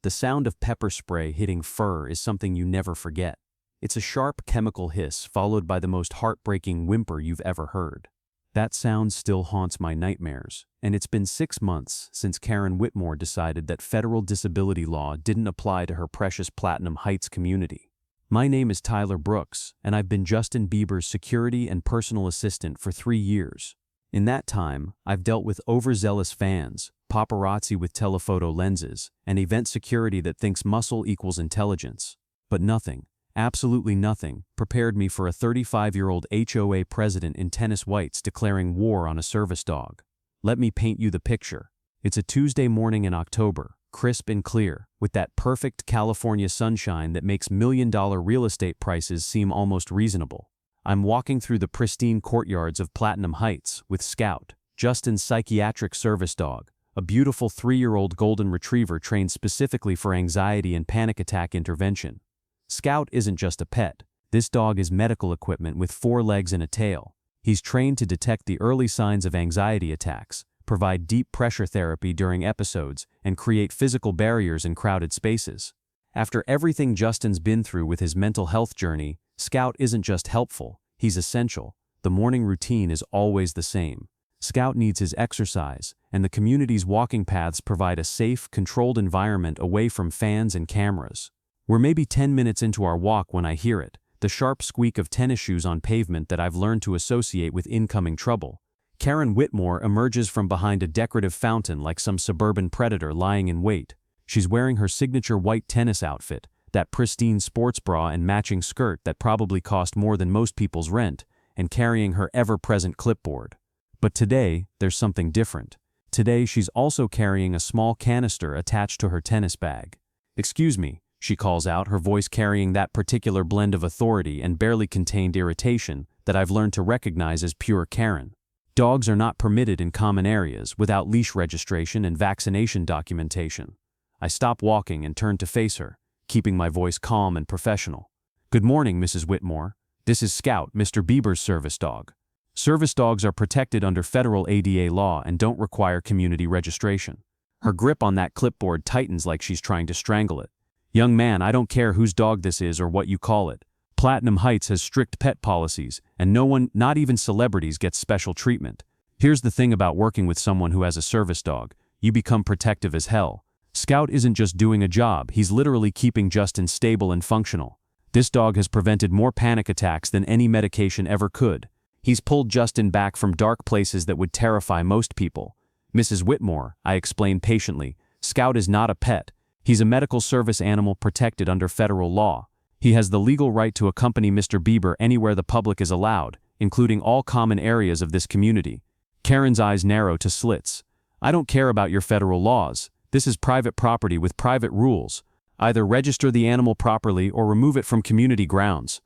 The sound of pepper spray hitting fur is something you never forget. It's a sharp chemical hiss followed by the most heartbreaking whimper you've ever heard. That sound still haunts my nightmares, and it's been 6 months since Karen Whitmore decided that federal disability law didn't apply to her precious Platinum Heights community. My name is Tyler Brooks, and I've been Justin Bieber's security and personal assistant for 3 years. In that time, I've dealt with overzealous fans, paparazzi with telephoto lenses, and event security that thinks muscle equals intelligence. But nothing, absolutely nothing, prepared me for a 35-year-old HOA president in tennis whites declaring war on a service dog. Let me paint you the picture. It's a Tuesday morning in October, crisp and clear, with that perfect California sunshine that makes million-dollar real estate prices seem almost reasonable. I'm walking through the pristine courtyards of Platinum Heights with Scout, Justin's psychiatric service dog, a beautiful 3-year-old golden retriever trained specifically for anxiety and panic attack intervention. Scout isn't just a pet. This dog is medical equipment with 4 legs and a tail. He's trained to detect the early signs of anxiety attacks, provide deep pressure therapy during episodes, and create physical barriers in crowded spaces. After everything Justin's been through with his mental health journey, Scout isn't just helpful, he's essential. The morning routine is always the same. Scout needs his exercise, and the community's walking paths provide a safe, controlled environment away from fans and cameras. We're maybe 10 minutes into our walk when I hear it, the sharp squeak of tennis shoes on pavement that I've learned to associate with incoming trouble. Karen Whitmore emerges from behind a decorative fountain like some suburban predator lying in wait. She's wearing her signature white tennis outfit, that pristine sports bra and matching skirt that probably cost more than most people's rent, and carrying her ever-present clipboard. But today, there's something different. Today, she's also carrying a small canister attached to her tennis bag. "Excuse me," she calls out, her voice carrying that particular blend of authority and barely contained irritation that I've learned to recognize as pure Karen. Dogs are not permitted in common areas without leash registration and vaccination documentation. I stop walking and turn to face her, keeping my voice calm and professional. "Good morning, Mrs. Whitmore. This is Scout, Mr. Bieber's service dog. Service dogs are protected under federal ADA law and don't require community registration." Her grip on that clipboard tightens like she's trying to strangle it. "Young man, I don't care whose dog this is or what you call it. Platinum Heights has strict pet policies, and no one, not even celebrities, gets special treatment. Here's the thing about working with someone who has a service dog. You become protective as hell. Scout isn't just doing a job, he's literally keeping Justin stable and functional. This dog has prevented more panic attacks than any medication ever could. He's pulled Justin back from dark places that would terrify most people. Mrs. Whitmore," I explained patiently, "Scout is not a pet. He's a medical service animal protected under federal law. He has the legal right to accompany Mr. Bieber anywhere the public is allowed, including all common areas of this community." Karen's eyes narrow to slits. "I don't care about your federal laws. This is private property with private rules. Either register the animal properly or remove it from community grounds."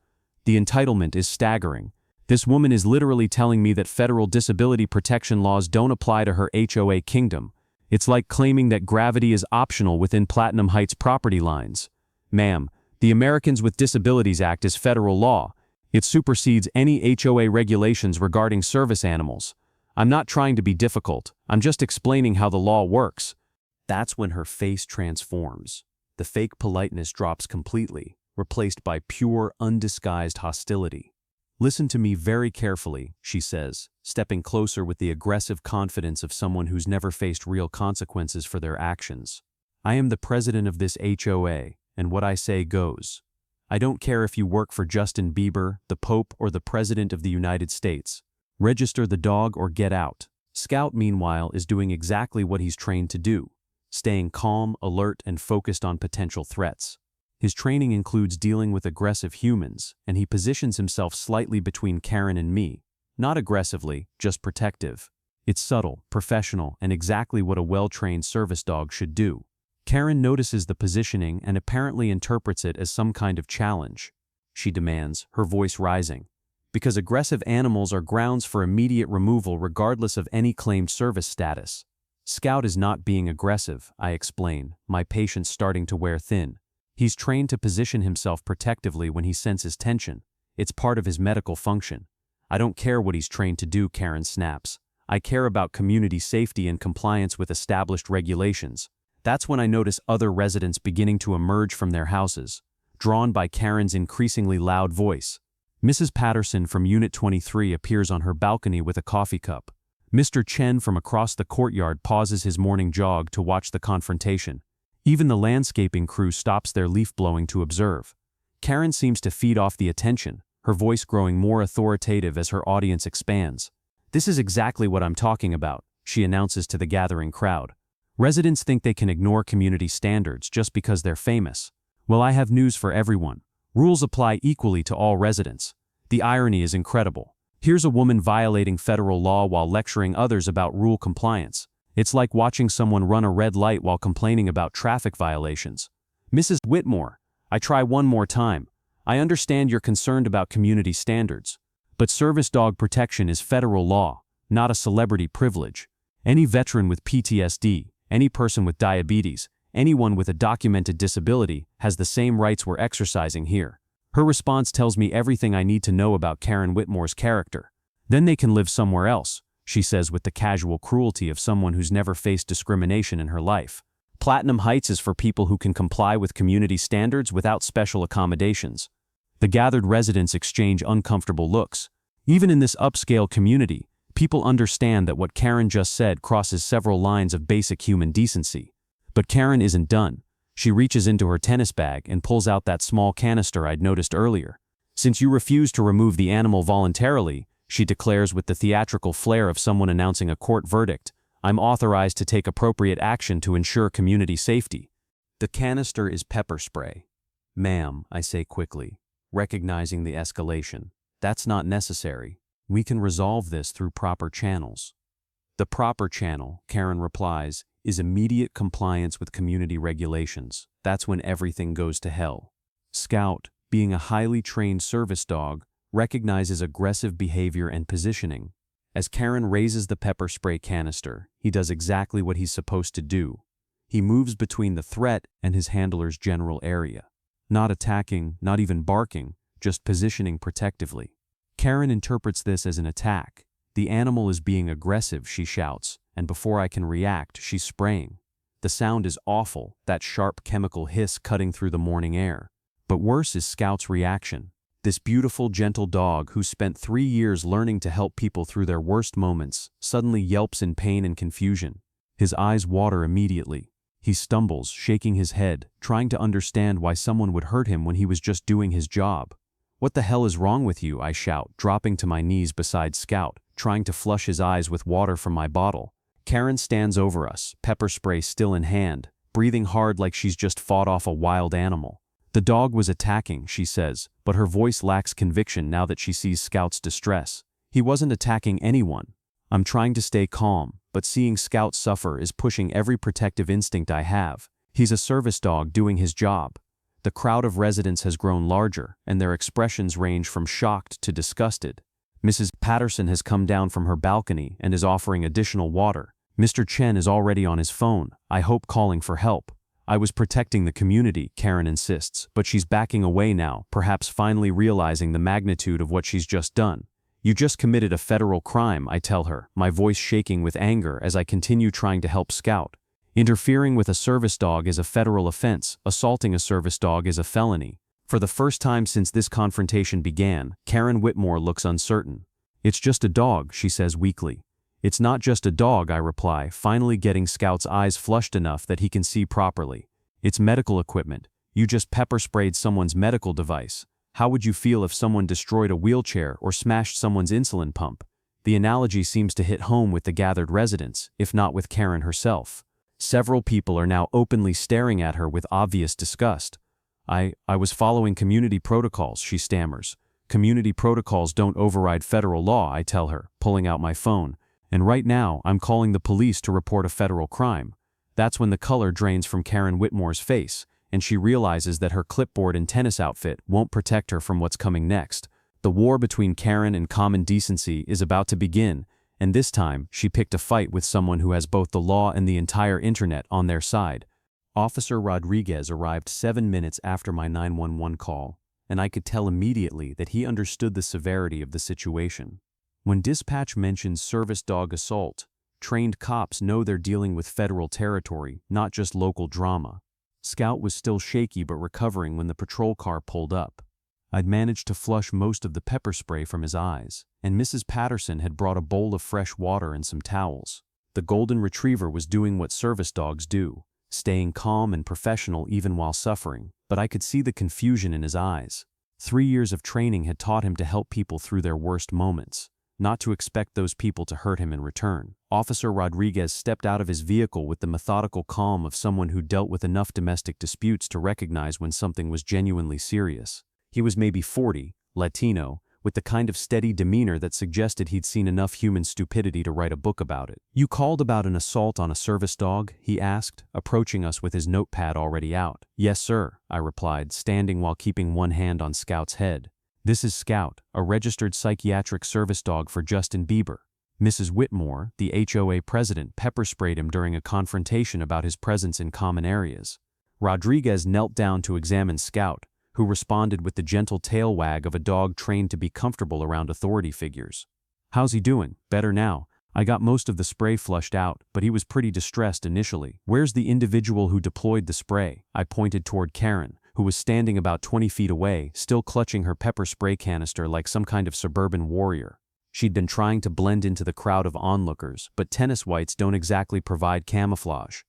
The entitlement is staggering. This woman is literally telling me that federal disability protection laws don't apply to her HOA kingdom. It's like claiming that gravity is optional within Platinum Heights property lines. "Ma'am, the Americans with Disabilities Act is federal law. It supersedes any HOA regulations regarding service animals. I'm not trying to be difficult, I'm just explaining how the law works." That's when her face transforms. The fake politeness drops completely, replaced by pure, undisguised hostility. "Listen to me very carefully," she says, stepping closer with the aggressive confidence of someone who's never faced real consequences for their actions. "I am the president of this HOA, and what I say goes. I don't care if you work for Justin Bieber, the Pope, or the President of the United States. Register the dog or get out." Scout, meanwhile, is doing exactly what he's trained to do, staying calm, alert, and focused on potential threats. His training includes dealing with aggressive humans, and he positions himself slightly between Karen and me. Not aggressively, just protective. It's subtle, professional, and exactly what a well-trained service dog should do. Karen notices the positioning and apparently interprets it as some kind of challenge. She demands, her voice rising. "Because aggressive animals are grounds for immediate removal regardless of any claimed service status." "Scout is not being aggressive," I explain, my patience starting to wear thin. "He's trained to position himself protectively when he senses tension. It's part of his medical function." "I don't care what he's trained to do," Karen snaps. "I care about community safety and compliance with established regulations. That's when I notice other residents beginning to emerge from their houses, drawn by Karen's increasingly loud voice. Mrs. Patterson from Unit 23 appears on her balcony with a coffee cup. Mr. Chen from across the courtyard pauses his morning jog to watch the confrontation. Even the landscaping crew stops their leaf blowing to observe. Karen seems to feed off the attention, her voice growing more authoritative as her audience expands. "This is exactly what I'm talking about," she announces to the gathering crowd. "Residents think they can ignore community standards just because they're famous. Well, I have news for everyone. Rules apply equally to all residents." The irony is incredible. Here's a woman violating federal law while lecturing others about rule compliance. It's like watching someone run a red light while complaining about traffic violations. "Mrs. Whitmore, I try one more time. I understand you're concerned about community standards, but service dog protection is federal law, not a celebrity privilege. Any veteran with PTSD, any person with diabetes, anyone with a documented disability has the same rights we're exercising here." Her response tells me everything I need to know about Karen Whitmore's character. "Then they can live somewhere else," she says with the casual cruelty of someone who's never faced discrimination in her life. "Platinum Heights is for people who can comply with community standards without special accommodations." The gathered residents exchange uncomfortable looks. Even in this upscale community, people understand that what Karen just said crosses several lines of basic human decency. But Karen isn't done. She reaches into her tennis bag and pulls out that small canister I'd noticed earlier. "Since you refuse to remove the animal voluntarily," she declares with the theatrical flair of someone announcing a court verdict, "I'm authorized to take appropriate action to ensure community safety." The canister is pepper spray. "Ma'am," I say quickly, recognizing the escalation, "that's not necessary. We can resolve this through proper channels." "The proper channel," Karen replies, "is immediate compliance with community regulations. That's when everything goes to hell." Scout, being a highly trained service dog, recognizes aggressive behavior and positioning. As Karen raises the pepper spray canister, he does exactly what he's supposed to do. He moves between the threat and his handler's general area. Not attacking, not even barking, just positioning protectively. Karen interprets this as an attack. "The animal is being aggressive," she shouts, and before I can react, she's spraying. The sound is awful, that sharp chemical hiss cutting through the morning air. But worse is Scout's reaction. This beautiful, gentle dog who spent 3 years learning to help people through their worst moments suddenly yelps in pain and confusion. His eyes water immediately. He stumbles, shaking his head, trying to understand why someone would hurt him when he was just doing his job. "What the hell is wrong with you?" I shout, dropping to my knees beside Scout, trying to flush his eyes with water from my bottle. Karen stands over us, pepper spray still in hand, breathing hard like she's just fought off a wild animal. "The dog was attacking," she says, but her voice lacks conviction now that she sees Scout's distress. "He wasn't attacking anyone." I'm trying to stay calm, but seeing Scout suffer is pushing every protective instinct I have. He's a service dog doing his job. The crowd of residents has grown larger, and their expressions range from shocked to disgusted. Mrs. Patterson has come down from her balcony and is offering additional water. Mr. Chen is already on his phone, I hope calling for help. "I was protecting the community," Karen insists, but she's backing away now, perhaps finally realizing the magnitude of what she's just done. "You just committed a federal crime," I tell her, my voice shaking with anger as I continue trying to help Scout. "Interfering with a service dog is a federal offense. Assaulting a service dog is a felony." For the first time since this confrontation began, Karen Whitmore looks uncertain. "It's just a dog," she says weakly. "It's not just a dog," I reply, finally getting Scout's eyes flushed enough that he can see properly. "It's medical equipment. You just pepper sprayed someone's medical device. How would you feel if someone destroyed a wheelchair or smashed someone's insulin pump?" The analogy seems to hit home with the gathered residents, if not with Karen herself. Several people are now openly staring at her with obvious disgust. I was following community protocols," she stammers. "Community protocols don't override federal law," I tell her, pulling out my phone. "And right now, I'm calling the police to report a federal crime." That's when the color drains from Karen Whitmore's face, and she realizes that her clipboard and tennis outfit won't protect her from what's coming next. The war between Karen and common decency is about to begin, and this time, she picked a fight with someone who has both the law and the entire internet on their side. Officer Rodriguez arrived 7 minutes after my 911 call, and I could tell immediately that he understood the severity of the situation. When dispatch mentions service dog assault, trained cops know they're dealing with federal territory, not just local drama. Scout was still shaky but recovering when the patrol car pulled up. I'd managed to flush most of the pepper spray from his eyes, and Mrs. Patterson had brought a bowl of fresh water and some towels. The golden retriever was doing what service dogs do, staying calm and professional even while suffering, but I could see the confusion in his eyes. 3 years of training had taught him to help people through their worst moments, not to expect those people to hurt him in return. Officer Rodriguez stepped out of his vehicle with the methodical calm of someone who dealt with enough domestic disputes to recognize when something was genuinely serious. He was maybe 40, Latino, with the kind of steady demeanor that suggested he'd seen enough human stupidity to write a book about it. "You called about an assault on a service dog?" he asked, approaching us with his notepad already out. "Yes, sir," I replied, standing while keeping one hand on Scout's head. "This is Scout, a registered psychiatric service dog for Justin Bieber." Mrs. Whitmore, the HOA president, pepper-sprayed him during a confrontation about his presence in common areas. Rodriguez knelt down to examine Scout, who responded with the gentle tail wag of a dog trained to be comfortable around authority figures. "How's he doing?" "Better now. I got most of the spray flushed out, but he was pretty distressed initially." "Where's the individual who deployed the spray?" I pointed toward Karen, who was standing about 20 feet away, still clutching her pepper spray canister like some kind of suburban warrior. She'd been trying to blend into the crowd of onlookers, but tennis whites don't exactly provide camouflage.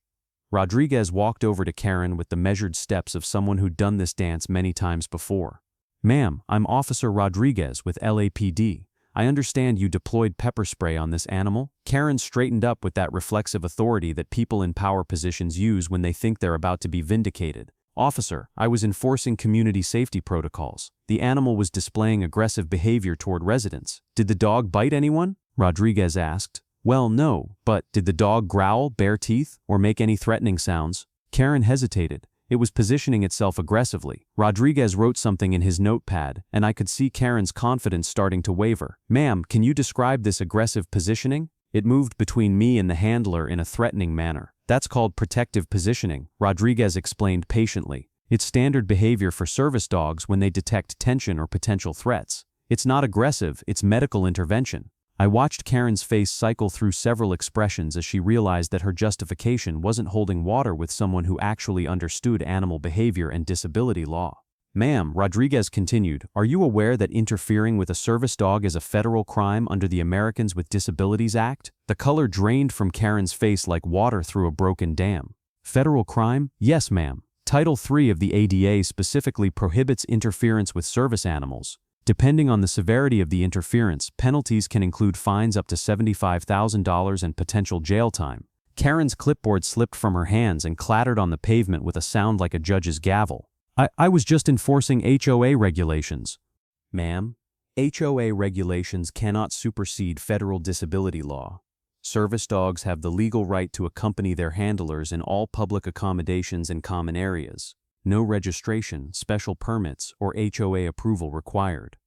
Rodriguez walked over to Karen with the measured steps of someone who'd done this dance many times before. "Ma'am, I'm Officer Rodriguez with LAPD. I understand you deployed pepper spray on this animal." Karen straightened up with that reflexive authority that people in power positions use when they think they're about to be vindicated. "Officer, I was enforcing community safety protocols. The animal was displaying aggressive behavior toward residents." "Did the dog bite anyone?" Rodriguez asked. "Well, no, but did the dog growl, bare teeth, or make any threatening sounds?" Karen hesitated. It was positioning itself aggressively. Rodriguez wrote something in his notepad, and I could see Karen's confidence starting to waver. "Ma'am, can you describe this aggressive positioning?" It moved between me and the handler in a threatening manner. "That's called protective positioning," Rodriguez explained patiently. "It's standard behavior for service dogs when they detect tension or potential threats. It's not aggressive, it's medical intervention." I watched Karen's face cycle through several expressions as she realized that her justification wasn't holding water with someone who actually understood animal behavior and disability law. "Ma'am," Rodriguez continued, "are you aware that interfering with a service dog is a federal crime under the Americans with Disabilities Act?" The color drained from Karen's face like water through a broken dam. "Federal crime? Yes, ma'am. Title III of the ADA specifically prohibits interference with service animals. Depending on the severity of the interference, penalties can include fines up to $75,000 and potential jail time." Karen's clipboard slipped from her hands and clattered on the pavement with a sound like a judge's gavel. I was just enforcing HOA regulations." "Ma'am, HOA regulations cannot supersede federal disability law. Service dogs have the legal right to accompany their handlers in all public accommodations and common areas. No registration, special permits, or HOA approval required."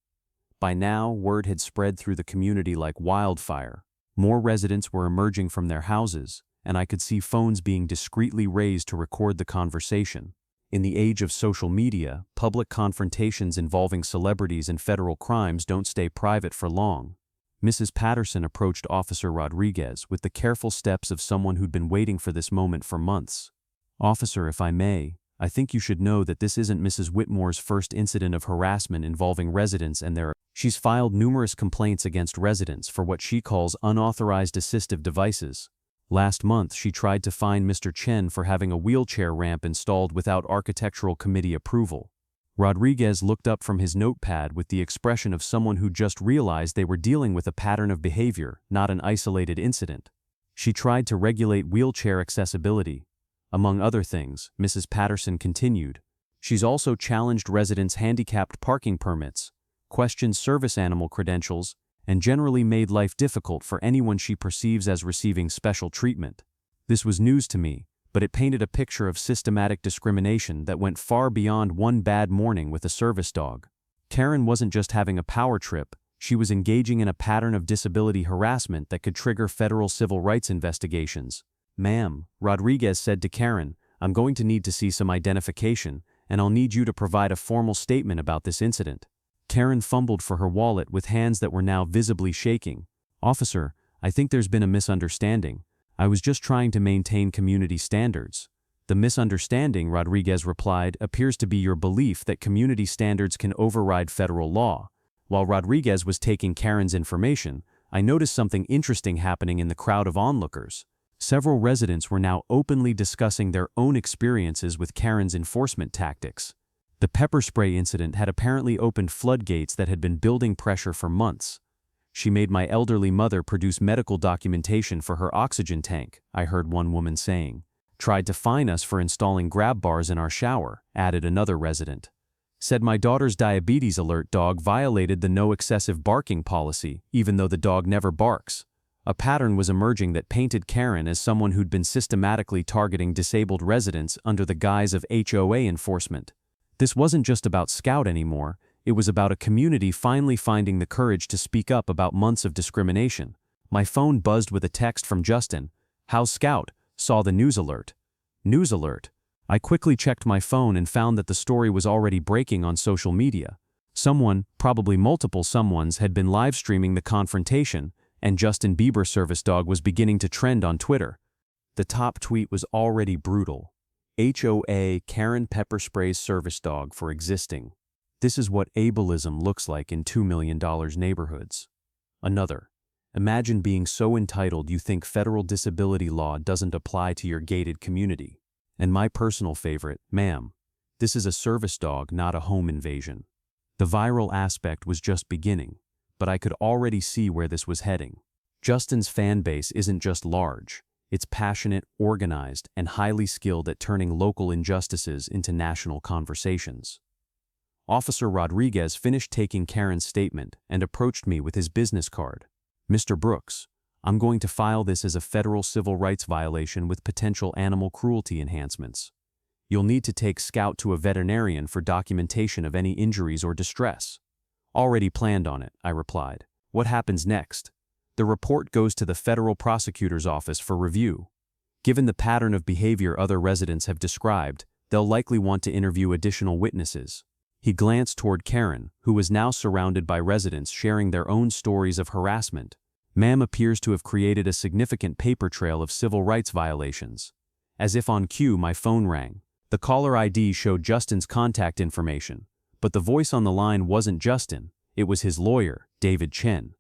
By now, word had spread through the community like wildfire. More residents were emerging from their houses, and I could see phones being discreetly raised to record the conversation. In the age of social media, public confrontations involving celebrities and federal crimes don't stay private for long. Mrs. Patterson approached Officer Rodriguez with the careful steps of someone who'd been waiting for this moment for months. "Officer, if I may, I think you should know that this isn't Mrs. Whitmore's first incident of harassment involving residents and their. She's filed numerous complaints against residents for what she calls unauthorized assistive devices. Last month, she tried to fine Mr. Chen for having a wheelchair ramp installed without architectural committee approval." Rodriguez looked up from his notepad with the expression of someone who just realized they were dealing with a pattern of behavior, not an isolated incident. "She tried to regulate wheelchair accessibility. Among other things," Mrs. Patterson continued, "she's also challenged residents' handicapped parking permits, questioned service animal credentials, and generally made life difficult for anyone she perceives as receiving special treatment." This was news to me, but it painted a picture of systematic discrimination that went far beyond one bad morning with a service dog. Karen wasn't just having a power trip, she was engaging in a pattern of disability harassment that could trigger federal civil rights investigations. "Ma'am," Rodriguez said to Karen, "I'm going to need to see some identification, and I'll need you to provide a formal statement about this incident." Karen fumbled for her wallet with hands that were now visibly shaking. "Officer, I think there's been a misunderstanding. I was just trying to maintain community standards. The misunderstanding, Rodriguez replied, appears to be your belief that community standards can override federal law. While Rodriguez was taking Karen's information, I noticed something interesting happening in the crowd of onlookers. Several residents were now openly discussing their own experiences with Karen's enforcement tactics. The pepper spray incident had apparently opened floodgates that had been building pressure for months. She made my elderly mother produce medical documentation for her oxygen tank, I heard one woman saying. Tried to fine us for installing grab bars in our shower, added another resident. Said my daughter's diabetes alert dog violated the no excessive barking policy, even though the dog never barks. A pattern was emerging that painted Karen as someone who'd been systematically targeting disabled residents under the guise of HOA enforcement. This wasn't just about Scout anymore, it was about a community finally finding the courage to speak up about months of discrimination. My phone buzzed with a text from Justin. "How's Scout? Saw the news alert." News alert. I quickly checked my phone and found that the story was already breaking on social media. Someone, probably multiple someones, had been live streaming the confrontation, and Justin Bieber service dog was beginning to trend on Twitter. The top tweet was already brutal. HOA Karen pepper sprays service dog for existing. This is what ableism looks like in $2 million neighborhoods. Another. Imagine being so entitled you think federal disability law doesn't apply to your gated community. And my personal favorite, ma'am, this is a service dog, not a home invasion. The viral aspect was just beginning, but I could already see where this was heading. Justin's fan base isn't just large, it's passionate, organized, and highly skilled at turning local injustices into national conversations. Officer Rodriguez finished taking Karen's statement and approached me with his business card. "Mr. Brooks, I'm going to file this as a federal civil rights violation with potential animal cruelty enhancements. You'll need to take Scout to a veterinarian for documentation of any injuries or distress." "Already planned on it," I replied. "What happens next?" "The report goes to the federal prosecutor's office for review. Given the pattern of behavior other residents have described, they'll likely want to interview additional witnesses." He glanced toward Karen, who was now surrounded by residents sharing their own stories of harassment. "Ma'am appears to have created a significant paper trail of civil rights violations." As if on cue, my phone rang. The caller ID showed Justin's contact information, but the voice on the line wasn't Justin, it was his lawyer, David Chen.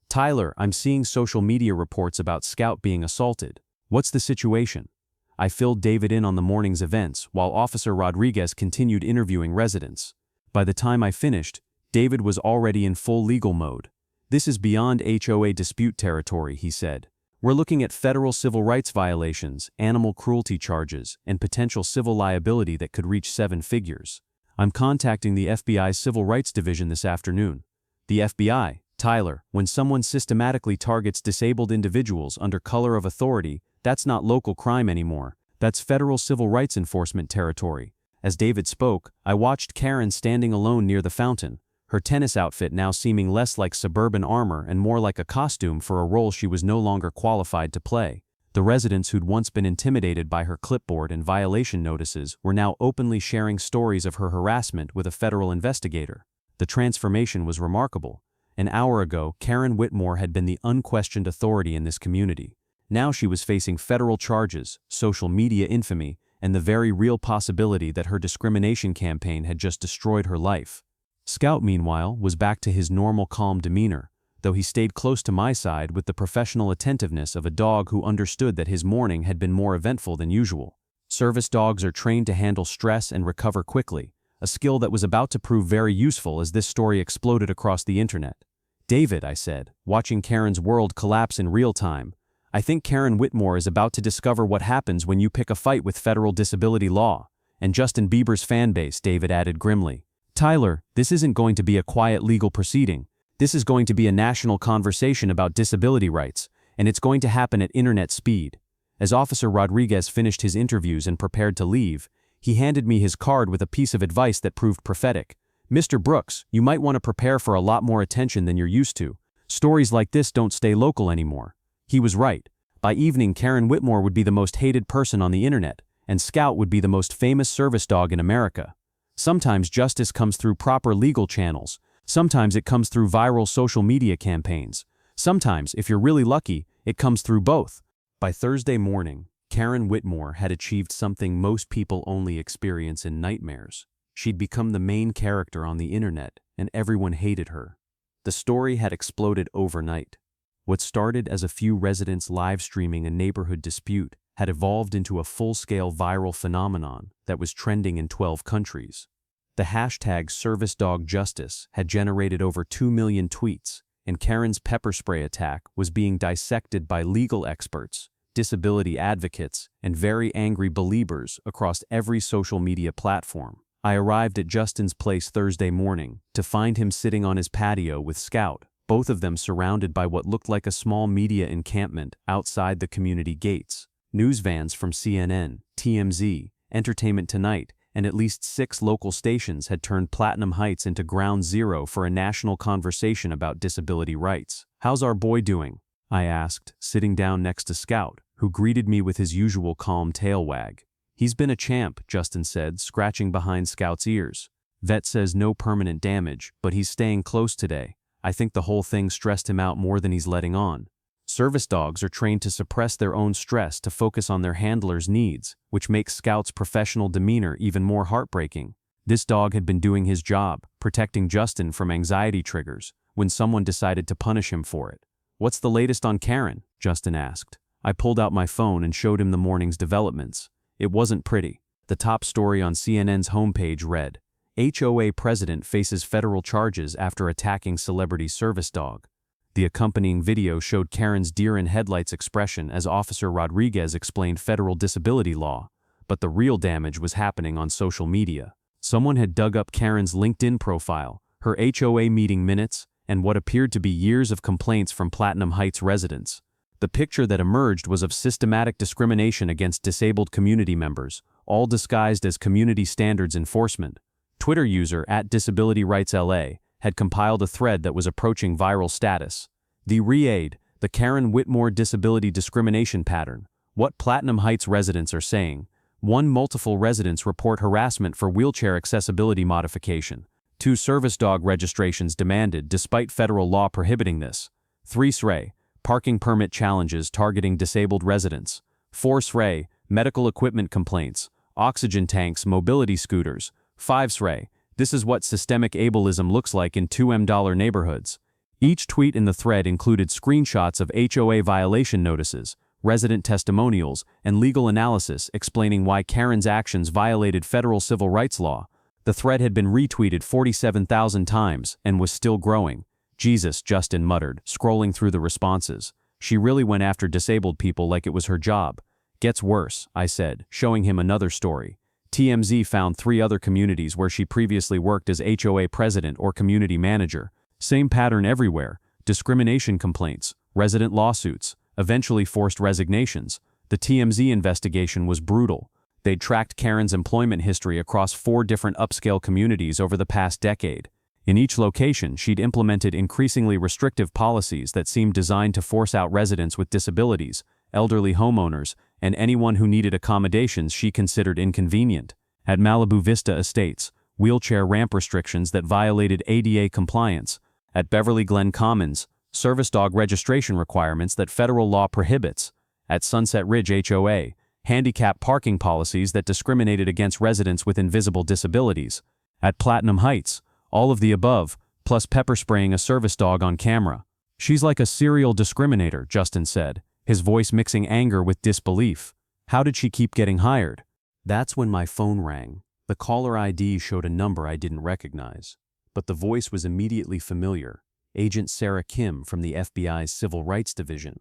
"Tyler, I'm seeing social media reports about Scout being assaulted. What's the situation?" I filled David in on the morning's events while Officer Rodriguez continued interviewing residents. By the time I finished, David was already in full legal mode. "This is beyond HOA dispute territory," he said. "We're looking at federal civil rights violations, animal cruelty charges, and potential civil liability that could reach 7 figures. I'm contacting the FBI's Civil Rights Division this afternoon." "The FBI? Tyler, when someone systematically targets disabled individuals under color of authority, that's not local crime anymore. That's federal civil rights enforcement territory." As David spoke, I watched Karen standing alone near the fountain, her tennis outfit now seeming less like suburban armor and more like a costume for a role she was no longer qualified to play. The residents who'd once been intimidated by her clipboard and violation notices were now openly sharing stories of her harassment with a federal investigator. The transformation was remarkable. An hour ago, Karen Whitmore had been the unquestioned authority in this community. Now she was facing federal charges, social media infamy, and the very real possibility that her discrimination campaign had just destroyed her life. Scout, meanwhile, was back to his normal calm demeanor, though he stayed close to my side with the professional attentiveness of a dog who understood that his morning had been more eventful than usual. Service dogs are trained to handle stress and recover quickly, a skill that was about to prove very useful as this story exploded across the internet. "David," I said, watching Karen's world collapse in real time, "I think Karen Whitmore is about to discover what happens when you pick a fight with federal disability law." "And Justin Bieber's fan base," David added grimly. "Tyler, this isn't going to be a quiet legal proceeding. This is going to be a national conversation about disability rights, and it's going to happen at internet speed." As Officer Rodriguez finished his interviews and prepared to leave, he handed me his card with a piece of advice that proved prophetic. "Mr. Brooks, you might want to prepare for a lot more attention than you're used to. Stories like this don't stay local anymore." He was right. By evening, Karen Whitmore would be the most hated person on the internet, and Scout would be the most famous service dog in America. Sometimes justice comes through proper legal channels. Sometimes it comes through viral social media campaigns. Sometimes, if you're really lucky, It comes through both. By Thursday morning, Karen Whitmore had achieved something most people only experience in nightmares. She'd become the main character on the internet, and everyone hated her. The story had exploded overnight. What started as a few residents live streaming a neighborhood dispute had evolved into a full-scale viral phenomenon that was trending in 12 countries. The hashtag #ServiceDogJustice had generated over 2 million tweets, and Karen's pepper spray attack was being dissected by legal experts, disability advocates, and very angry believers across every social media platform. I arrived at Justin's place Thursday morning to find him sitting on his patio with Scout, both of them surrounded by what looked like a small media encampment outside the community gates. News vans from CNN, TMZ, Entertainment Tonight, and at least 6 local stations had turned Platinum Heights into ground zero for a national conversation about disability rights. "How's our boy doing?" I asked, sitting down next to Scout, who greeted me with his usual calm tail wag. "He's been a champ," Justin said, scratching behind Scout's ears. "Vet says no permanent damage, but he's staying close today. I think the whole thing stressed him out more than he's letting on." Service dogs are trained to suppress their own stress to focus on their handler's needs, which makes Scout's professional demeanor even more heartbreaking. This dog had been doing his job, protecting Justin from anxiety triggers, when someone decided to punish him for it. "What's the latest on Karen?" Justin asked. I pulled out my phone and showed him the morning's developments. It wasn't pretty. The top story on CNN's homepage read, "HOA president faces federal charges after attacking celebrity service dog." The accompanying video showed Karen's deer-in-headlights expression as Officer Rodriguez explained federal disability law, but the real damage was happening on social media. Someone had dug up Karen's LinkedIn profile, her HOA meeting minutes, and what appeared to be years of complaints from Platinum Heights residents. The picture that emerged was of systematic discrimination against disabled community members, all disguised as community standards enforcement. Twitter user @DisabilityRightsLA had compiled a thread that was approaching viral status. The READ, the Karen Whitmore disability discrimination pattern, what Platinum Heights residents are saying. 1. Multiple residents report harassment for wheelchair accessibility modification. 2. Service dog registrations demanded despite federal law prohibiting this. 3. SRE, parking permit challenges targeting disabled residents. 4. SRE, medical equipment complaints, oxygen tanks, mobility scooters. 5. SRE, this is what systemic ableism looks like in $2M neighborhoods. Each tweet in the thread included screenshots of HOA violation notices, resident testimonials, and legal analysis explaining why Karen's actions violated federal civil rights law. The thread had been retweeted 47,000 times and was still growing. "Jesus," Justin muttered, scrolling through the responses. "She really went after disabled people like it was her job." "Gets worse," I said, showing him another story. TMZ found 3 other communities where she previously worked as HOA president or community manager. Same pattern everywhere: discrimination complaints, resident lawsuits, eventually forced resignations. The TMZ investigation was brutal. They'd tracked Karen's employment history across 4 different upscale communities over the past decade. In each location, she'd implemented increasingly restrictive policies that seemed designed to force out residents with disabilities, elderly homeowners, and anyone who needed accommodations she considered inconvenient. At Malibu Vista Estates, wheelchair ramp restrictions that violated ADA compliance. At Beverly Glen Commons, service dog registration requirements that federal law prohibits. At Sunset Ridge HOA, handicap parking policies that discriminated against residents with invisible disabilities. At Platinum Heights, all of the above, plus pepper spraying a service dog on camera. "She's like a serial discriminator," Justin said, his voice mixing anger with disbelief. "How did she keep getting hired?" That's when my phone rang. The caller ID showed a number I didn't recognize, but the voice was immediately familiar. Agent Sarah Kim from the FBI's Civil Rights Division.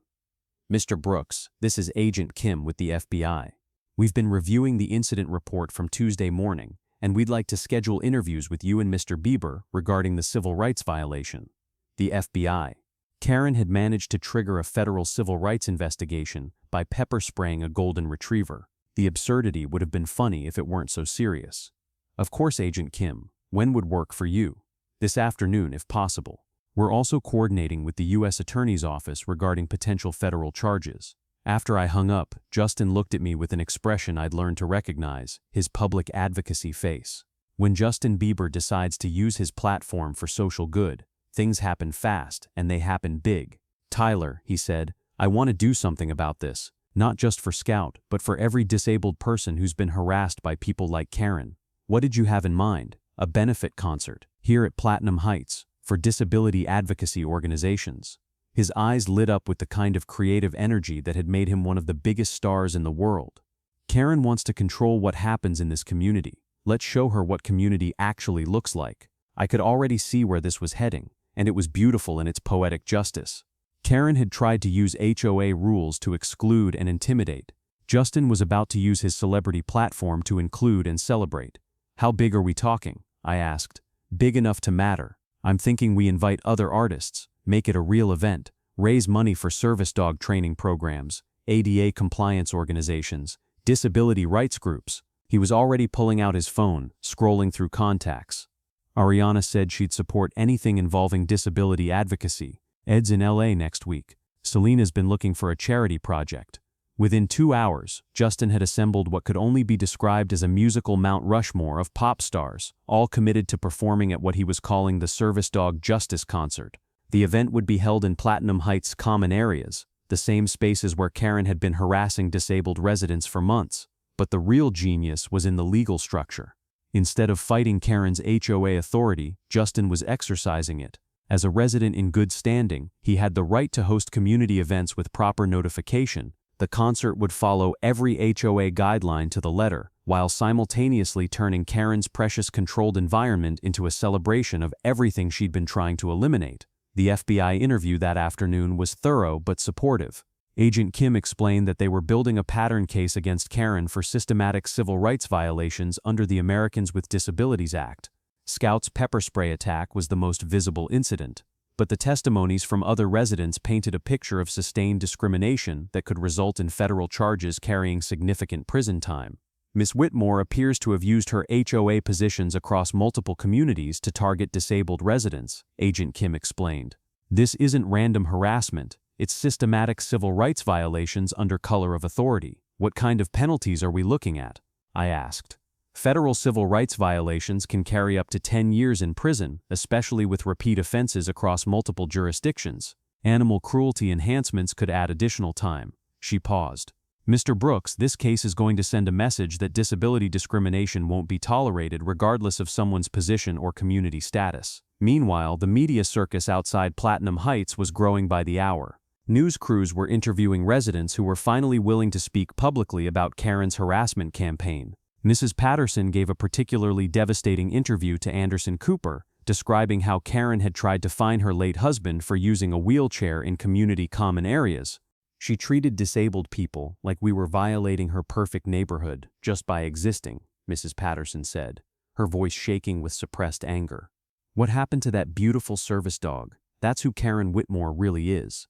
"Mr. Brooks, this is Agent Kim with the FBI. We've been reviewing the incident report from Tuesday morning, and we'd like to schedule interviews with you and Mr. Bieber regarding the civil rights violation." The FBI. Karen had managed to trigger a federal civil rights investigation by pepper spraying a golden retriever. The absurdity would have been funny if it weren't so serious. "Of course, Agent Kim. When would work for you?" "This afternoon, if possible. We're also coordinating with the U.S. Attorney's Office regarding potential federal charges." After I hung up, Justin looked at me with an expression I'd learned to recognize, his public advocacy face. When Justin Bieber decides to use his platform for social good, things happen fast and they happen big. "Tyler," he said, I want to do something about this, not just for Scout, but for every disabled person who's been harassed by people like Karen. What did you have in mind? A benefit concert, here at Platinum Heights, for disability advocacy organizations. His eyes lit up with the kind of creative energy that had made him one of the biggest stars in the world. Karen wants to control what happens in this community. Let's show her what community actually looks like. I could already see where this was heading, and it was beautiful in its poetic justice. Karen had tried to use HOA rules to exclude and intimidate. Justin was about to use his celebrity platform to include and celebrate. How big are we talking? I asked. Big enough to matter. I'm thinking we invite other artists, make it a real event, raise money for service dog training programs, ADA compliance organizations, disability rights groups. He was already pulling out his phone, scrolling through contacts. Ariana said she'd support anything involving disability advocacy. Ed's in LA next week. Selena's been looking for a charity project. Within 2 hours, Justin had assembled what could only be described as a musical Mount Rushmore of pop stars, all committed to performing at what he was calling the Service Dog Justice Concert. The event would be held in Platinum Heights common areas, the same spaces where Karen had been harassing disabled residents for months. But the real genius was in the legal structure. Instead of fighting Karen's HOA authority, Justin was exercising it. As a resident in good standing, he had the right to host community events with proper notification. The concert would follow every HOA guideline to the letter, while simultaneously turning Karen's precious controlled environment into a celebration of everything she'd been trying to eliminate. The FBI interview that afternoon was thorough but supportive. Agent Kim explained that they were building a pattern case against Karen for systematic civil rights violations under the Americans with Disabilities Act. Scout's pepper spray attack was the most visible incident, but the testimonies from other residents painted a picture of sustained discrimination that could result in federal charges carrying significant prison time. Ms. Whitmore appears to have used her HOA positions across multiple communities to target disabled residents, Agent Kim explained. This isn't random harassment. It's systematic civil rights violations under color of authority. What kind of penalties are we looking at? I asked. Federal civil rights violations can carry up to 10 years in prison, especially with repeat offenses across multiple jurisdictions. Animal cruelty enhancements could add additional time. She paused. Mr. Brooks, this case is going to send a message that disability discrimination won't be tolerated regardless of someone's position or community status. Meanwhile, the media circus outside Platinum Heights was growing by the hour. News crews were interviewing residents who were finally willing to speak publicly about Karen's harassment campaign. Mrs. Patterson gave a particularly devastating interview to Anderson Cooper, describing how Karen had tried to fine her late husband for using a wheelchair in community common areas. She treated disabled people like we were violating her perfect neighborhood just by existing, Mrs. Patterson said, her voice shaking with suppressed anger. What happened to that beautiful service dog? That's who Karen Whitmore really is.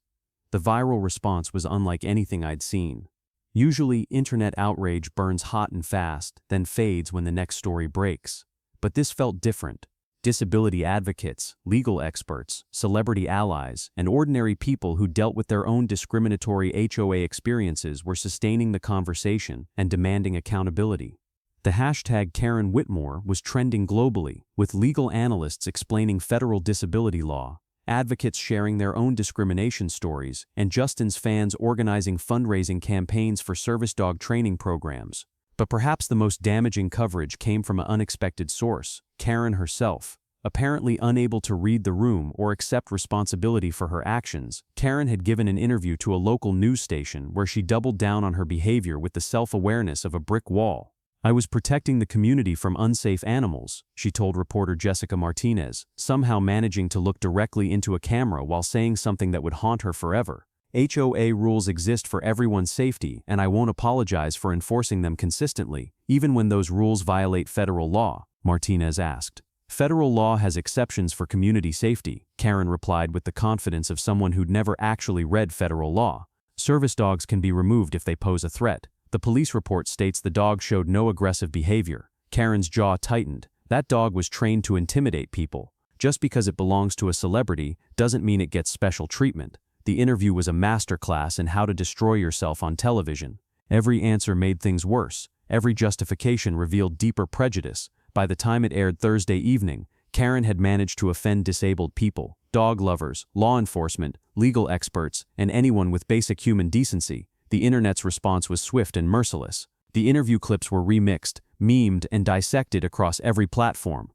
The viral response was unlike anything I'd seen. Usually, internet outrage burns hot and fast, then fades when the next story breaks. But this felt different. Disability advocates, legal experts, celebrity allies, and ordinary people who dealt with their own discriminatory HOA experiences were sustaining the conversation and demanding accountability. The hashtag Karen Whitmore was trending globally, with legal analysts explaining federal disability law, advocates sharing their own discrimination stories, and Justin's fans organizing fundraising campaigns for service dog training programs. But perhaps the most damaging coverage came from an unexpected source, Karen herself. Apparently unable to read the room or accept responsibility for her actions, Karen had given an interview to a local news station where she doubled down on her behavior with the self-awareness of a brick wall. I was protecting the community from unsafe animals, she told reporter Jessica Martinez, somehow managing to look directly into a camera while saying something that would haunt her forever. HOA rules exist for everyone's safety, and I won't apologize for enforcing them consistently, even when those rules violate federal law, Martinez asked. Federal law has exceptions for community safety, Karen replied with the confidence of someone who'd never actually read federal law. Service dogs can be removed if they pose a threat. The police report states the dog showed no aggressive behavior. Karen's jaw tightened. That dog was trained to intimidate people. Just because it belongs to a celebrity doesn't mean it gets special treatment. The interview was a masterclass in how to destroy yourself on television. Every answer made things worse. Every justification revealed deeper prejudice. By the time it aired Thursday evening, Karen had managed to offend disabled people, dog lovers, law enforcement, legal experts, and anyone with basic human decency. The internet's response was swift and merciless. The interview clips were remixed, memed, and dissected across every platform.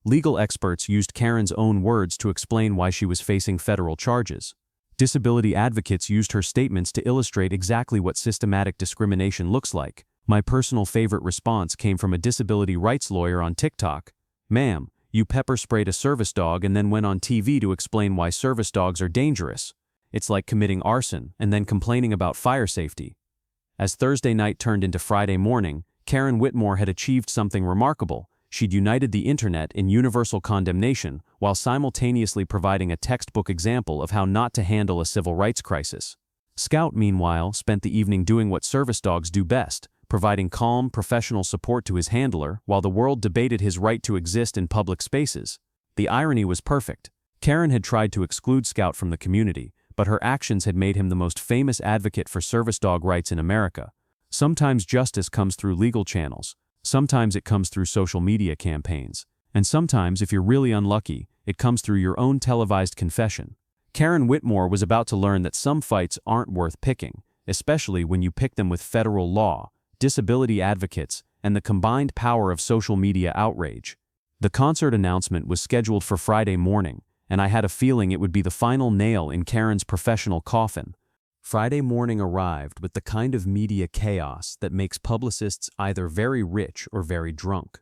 Legal experts used Karen's own words to explain why she was facing federal charges. Disability advocates used her statements to illustrate exactly what systematic discrimination looks like. My personal favorite response came from a disability rights lawyer on TikTok. "Ma'am, you pepper sprayed a service dog and then went on TV to explain why service dogs are dangerous. It's like committing arson and then complaining about fire safety." As Thursday night turned into Friday morning, Karen Whitmore had achieved something remarkable. She'd united the internet in universal condemnation while simultaneously providing a textbook example of how not to handle a civil rights crisis. Scout, meanwhile, spent the evening doing what service dogs do best, providing calm, professional support to his handler while the world debated his right to exist in public spaces. The irony was perfect. Karen had tried to exclude Scout from the community, but her actions had made him the most famous advocate for service dog rights in America. Sometimes justice comes through legal channels, sometimes it comes through social media campaigns, and sometimes, if you're really unlucky, it comes through your own televised confession. Karen Whitmore was about to learn that some fights aren't worth picking, especially when you pick them with federal law, disability advocates, and the combined power of social media outrage. The concert announcement was scheduled for Friday morning, and I had a feeling it would be the final nail in Karen's professional coffin. Friday morning arrived with the kind of media chaos that makes publicists either very rich or very drunk.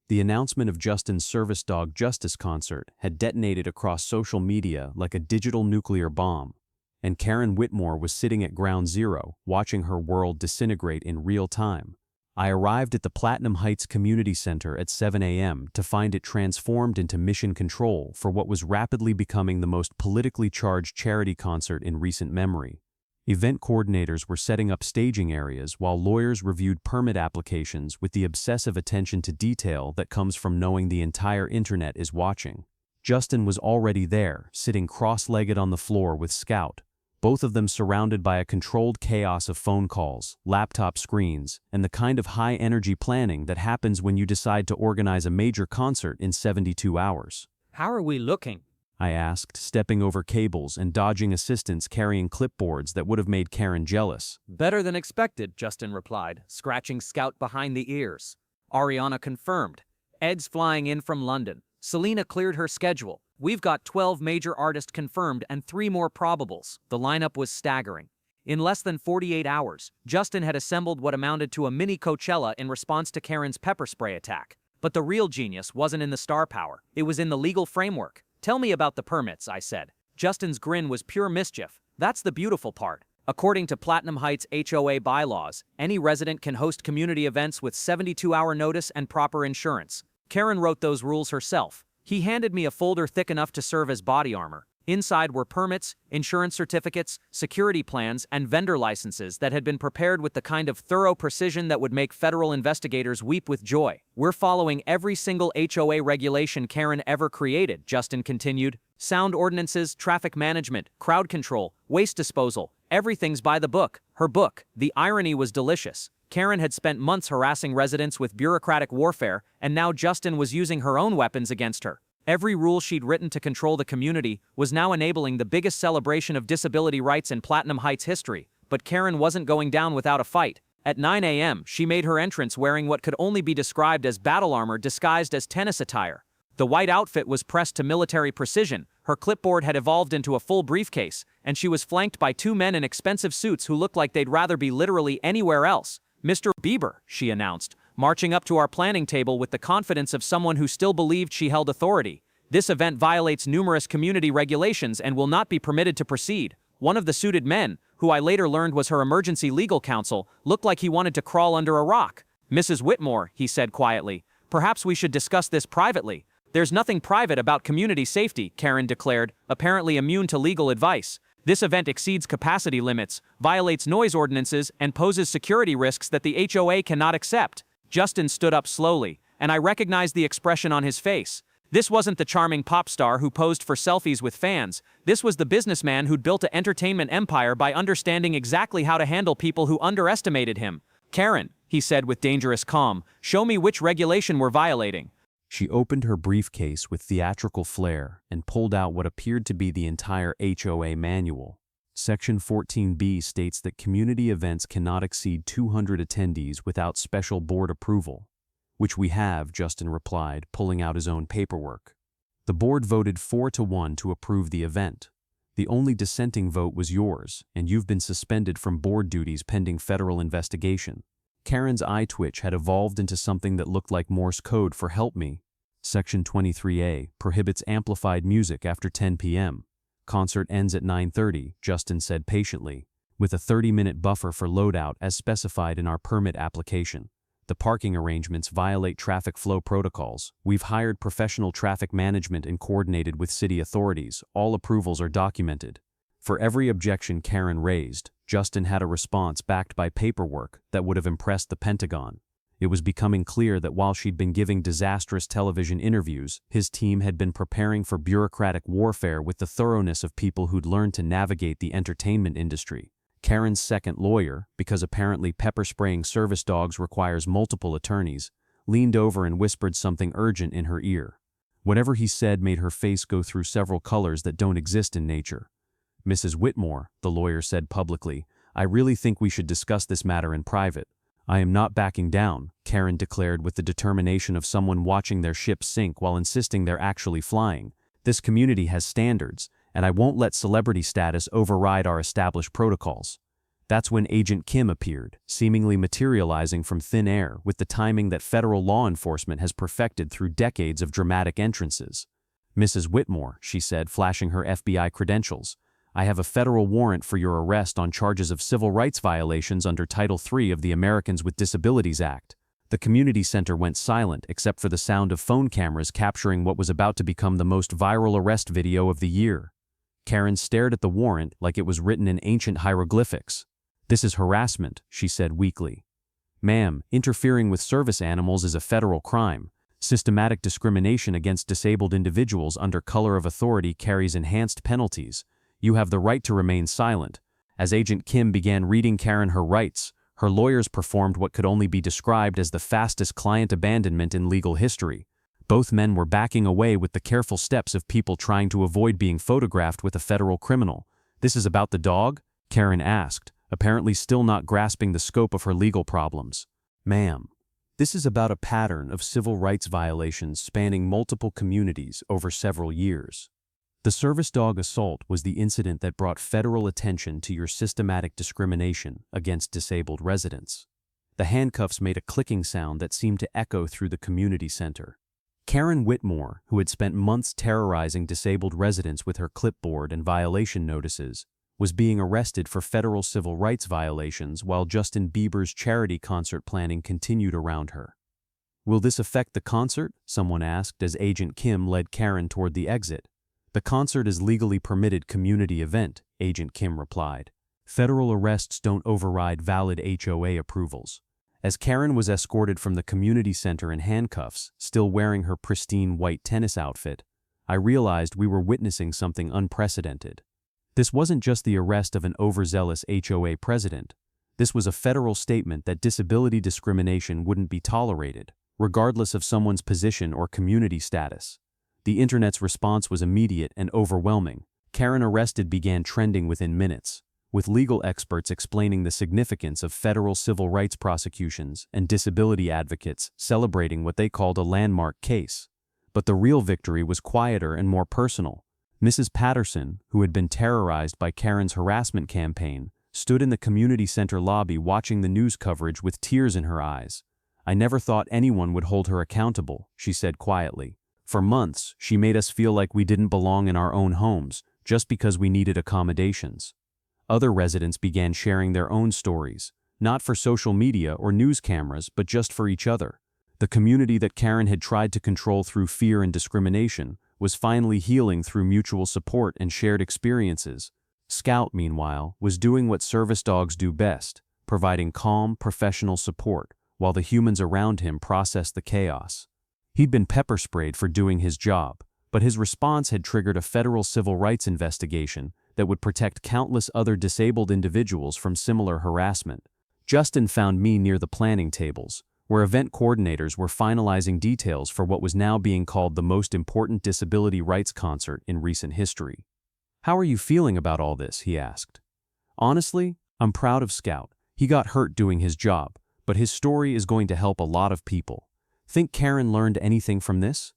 The announcement of Justin's Service Dog Justice concert had detonated across social media like a digital nuclear bomb, and Karen Whitmore was sitting at ground zero, watching her world disintegrate in real time. I arrived at the Platinum Heights Community Center at 7 a.m. to find it transformed into mission control for what was rapidly becoming the most politically charged charity concert in recent memory. Event coordinators were setting up staging areas while lawyers reviewed permit applications with the obsessive attention to detail that comes from knowing the entire internet is watching. Justin was already there, sitting cross-legged on the floor with Scout, both of them surrounded by a controlled chaos of phone calls, laptop screens, and the kind of high-energy planning that happens when you decide to organize a major concert in 72 hours. "How are we looking?" I asked, stepping over cables and dodging assistants carrying clipboards that would have made Karen jealous. "Better than expected," Justin replied, scratching Scout behind the ears. "Ariana confirmed. Ed's flying in from London. Selena cleared her schedule. We've got 12 major artists confirmed and 3 more probables." The lineup was staggering. In less than 48 hours, Justin had assembled what amounted to a mini Coachella in response to Karen's pepper spray attack. But the real genius wasn't in the star power. It was in the legal framework. "Tell me about the permits," I said. Justin's grin was pure mischief. "That's the beautiful part. According to Platinum Heights HOA bylaws, any resident can host community events with 72-hour notice and proper insurance. Karen wrote those rules herself." He handed me a folder thick enough to serve as body armor. Inside were permits, insurance certificates, security plans, and vendor licenses that had been prepared with the kind of thorough precision that would make federal investigators weep with joy. "We're following every single HOA regulation Karen ever created," Justin continued. "Sound ordinances, traffic management, crowd control, waste disposal. Everything's by the book." Her book. The irony was delicious. Karen had spent months harassing residents with bureaucratic warfare, and now Justin was using her own weapons against her. Every rule she'd written to control the community was now enabling the biggest celebration of disability rights in Platinum Heights history, but Karen wasn't going down without a fight. At 9 a.m., she made her entrance wearing what could only be described as battle armor disguised as tennis attire. The white outfit was pressed to military precision, her clipboard had evolved into a full briefcase, and she was flanked by 2 men in expensive suits who looked like they'd rather be literally anywhere else. "Mr. Bieber," she announced, marching up to our planning table with the confidence of someone who still believed she held authority. "This event violates numerous community regulations and will not be permitted to proceed." One of the suited men, who I later learned was her emergency legal counsel, looked like he wanted to crawl under a rock. "Mrs. Whitmore," he said quietly, "perhaps we should discuss this privately." "There's nothing private about community safety," Karen declared, apparently immune to legal advice. "This event exceeds capacity limits, violates noise ordinances, and poses security risks that the HOA cannot accept." Justin stood up slowly, and I recognized the expression on his face. This wasn't the charming pop star who posed for selfies with fans. This was the businessman who'd built an entertainment empire by understanding exactly how to handle people who underestimated him. "Karen," he said with dangerous calm, "show me which regulation we're violating." She opened her briefcase with theatrical flair and pulled out what appeared to be the entire HOA manual. Section 14B states that community events cannot exceed 200 attendees without special board approval. Which we have, Justin replied, pulling out his own paperwork. The board voted 4-1 to approve the event. The only dissenting vote was yours, and you've been suspended from board duties pending federal investigation. Karen's eye twitch had evolved into something that looked like Morse code for "help me." Section 23A prohibits amplified music after 10 p.m. Concert ends at 9:30, Justin said patiently, with a 30-minute buffer for loadout as specified in our permit application. The parking arrangements violate traffic flow protocols. We've hired professional traffic management and coordinated with city authorities. All approvals are documented. For every objection Karen raised, Justin had a response backed by paperwork that would have impressed the Pentagon. It was becoming clear that while she'd been giving disastrous television interviews, his team had been preparing for bureaucratic warfare with the thoroughness of people who'd learned to navigate the entertainment industry. Karen's second lawyer, because apparently pepper spraying service dogs requires multiple attorneys, leaned over and whispered something urgent in her ear. Whatever he said made her face go through several colors that don't exist in nature. "Mrs. Whitmore," the lawyer said publicly, "I really think we should discuss this matter in private." "I am not backing down," Karen declared with the determination of someone watching their ship sink while insisting they're actually flying. "This community has standards, and I won't let celebrity status override our established protocols." That's when Agent Kim appeared, seemingly materializing from thin air with the timing that federal law enforcement has perfected through decades of dramatic entrances. "Mrs. Whitmore," she said, flashing her FBI credentials, "I have a federal warrant for your arrest on charges of civil rights violations under Title III of the Americans with Disabilities Act." The community center went silent except for the sound of phone cameras capturing what was about to become the most viral arrest video of the year. Karen stared at the warrant like it was written in ancient hieroglyphics. "This is harassment," she said weakly. "Ma'am, interfering with service animals is a federal crime. Systematic discrimination against disabled individuals under color of authority carries enhanced penalties. You have the right to remain silent." As Agent Kim began reading Karen her rights, her lawyers performed what could only be described as the fastest client abandonment in legal history. Both men were backing away with the careful steps of people trying to avoid being photographed with a federal criminal. "This is about the dog?" Karen asked, apparently still not grasping the scope of her legal problems. "Ma'am, this is about a pattern of civil rights violations spanning multiple communities over several years. The service dog assault was the incident that brought federal attention to your systematic discrimination against disabled residents." The handcuffs made a clicking sound that seemed to echo through the community center. Karen Whitmore, who had spent months terrorizing disabled residents with her clipboard and violation notices, was being arrested for federal civil rights violations while Justin Bieber's charity concert planning continued around her. "Will this affect the concert?" someone asked as Agent Kim led Karen toward the exit. "The concert is legally permitted community event," Agent Kim replied. "Federal arrests don't override valid HOA approvals." As Karen was escorted from the community center in handcuffs, still wearing her pristine white tennis outfit, I realized we were witnessing something unprecedented. This wasn't just the arrest of an overzealous HOA president. This was a federal statement that disability discrimination wouldn't be tolerated, regardless of someone's position or community status. The internet's response was immediate and overwhelming. Karen arrested began trending within minutes, with legal experts explaining the significance of federal civil rights prosecutions and disability advocates celebrating what they called a landmark case. But the real victory was quieter and more personal. Mrs. Patterson, who had been terrorized by Karen's harassment campaign, stood in the community center lobby watching the news coverage with tears in her eyes. "I never thought anyone would hold her accountable," she said quietly. "For months, she made us feel like we didn't belong in our own homes, just because we needed accommodations." Other residents began sharing their own stories, not for social media or news cameras, but just for each other. The community that Karen had tried to control through fear and discrimination was finally healing through mutual support and shared experiences. Scout, meanwhile, was doing what service dogs do best, providing calm, professional support, while the humans around him processed the chaos. He'd been pepper sprayed for doing his job, but his response had triggered a federal civil rights investigation that would protect countless other disabled individuals from similar harassment. Justin found me near the planning tables, where event coordinators were finalizing details for what was now being called the most important disability rights concert in recent history. "How are you feeling about all this?" he asked. "Honestly, I'm proud of Scout. He got hurt doing his job, but his story is going to help a lot of people. Think Karen learned anything from this?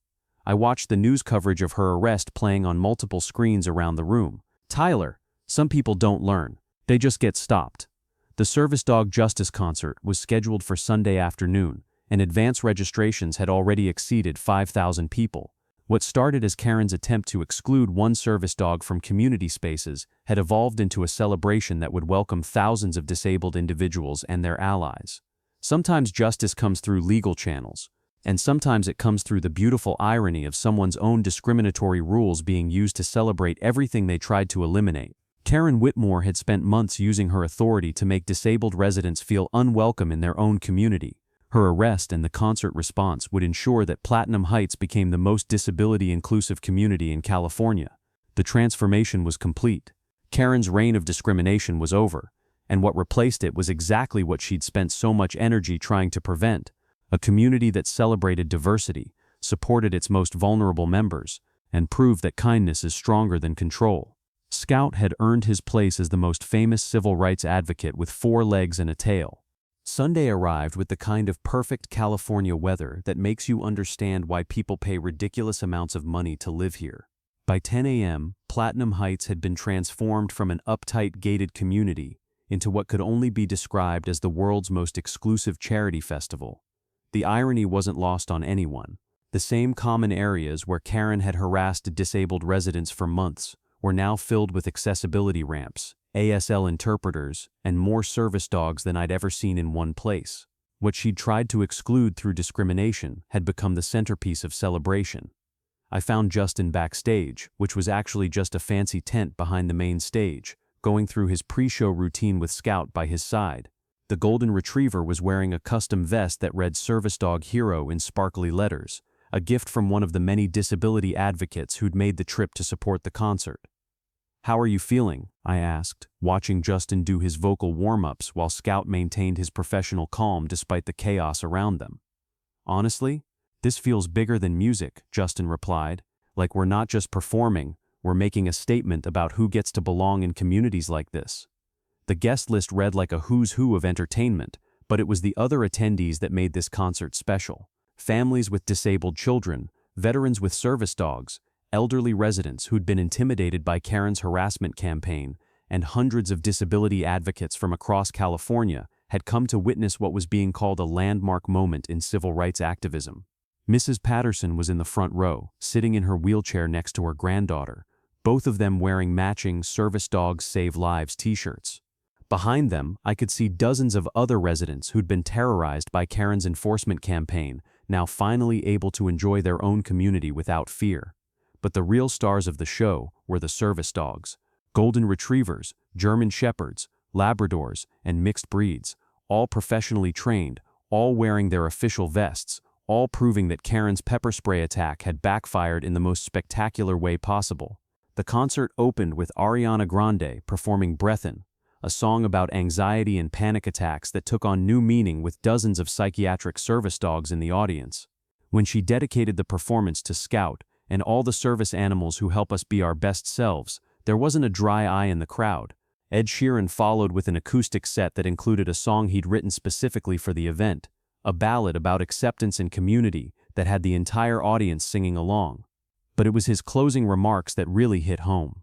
I watched the news coverage of her arrest playing on multiple screens around the room. Tyler, some people don't learn. They just get stopped." The Service Dog Justice concert was scheduled for Sunday afternoon, and advance registrations had already exceeded 5,000 people. What started as Karen's attempt to exclude one service dog from community spaces had evolved into a celebration that would welcome thousands of disabled individuals and their allies. Sometimes justice comes through legal channels, and sometimes it comes through the beautiful irony of someone's own discriminatory rules being used to celebrate everything they tried to eliminate. Karen Whitmore had spent months using her authority to make disabled residents feel unwelcome in their own community. Her arrest and the concert response would ensure that Platinum Heights became the most disability-inclusive community in California. The transformation was complete. Karen's reign of discrimination was over, and what replaced it was exactly what she'd spent so much energy trying to prevent: a community that celebrated diversity, supported its most vulnerable members, and proved that kindness is stronger than control. Scout had earned his place as the most famous civil rights advocate with 4 legs and a tail. Sunday arrived with the kind of perfect California weather that makes you understand why people pay ridiculous amounts of money to live here. By 10 a.m., Platinum Heights had been transformed from an uptight gated community into what could only be described as the world's most exclusive charity festival. The irony wasn't lost on anyone. The same common areas where Karen had harassed disabled residents for months were now filled with accessibility ramps, ASL interpreters, and more service dogs than I'd ever seen in one place. What she'd tried to exclude through discrimination had become the centerpiece of celebration. I found Justin backstage, which was actually just a fancy tent behind the main stage, going through his pre-show routine with Scout by his side. The golden retriever was wearing a custom vest that read "Service Dog Hero" in sparkly letters, a gift from one of the many disability advocates who'd made the trip to support the concert. "How are you feeling?" I asked, watching Justin do his vocal warm-ups while Scout maintained his professional calm despite the chaos around them. "Honestly, this feels bigger than music," Justin replied. "Like we're not just performing, we're making a statement about who gets to belong in communities like this." The guest list read like a who's who of entertainment, but it was the other attendees that made this concert special. Families with disabled children, veterans with service dogs, elderly residents who'd been intimidated by Karen's harassment campaign, and hundreds of disability advocates from across California had come to witness what was being called a landmark moment in civil rights activism. Mrs. Patterson was in the front row, sitting in her wheelchair next to her granddaughter, both of them wearing matching "Service Dogs Save Lives" t-shirts. Behind them, I could see dozens of other residents who'd been terrorized by Karen's enforcement campaign, now finally able to enjoy their own community without fear. But the real stars of the show were the service dogs: golden retrievers, German shepherds, Labradors, and mixed breeds, all professionally trained, all wearing their official vests, all proving that Karen's pepper spray attack had backfired in the most spectacular way possible. The concert opened with Ariana Grande performing "Breathin'," a song about anxiety and panic attacks that took on new meaning with dozens of psychiatric service dogs in the audience. When she dedicated the performance to Scout and all the service animals who help us be our best selves, there wasn't a dry eye in the crowd. Ed Sheeran followed with an acoustic set that included a song he'd written specifically for the event, a ballad about acceptance and community that had the entire audience singing along. But it was his closing remarks that really hit home.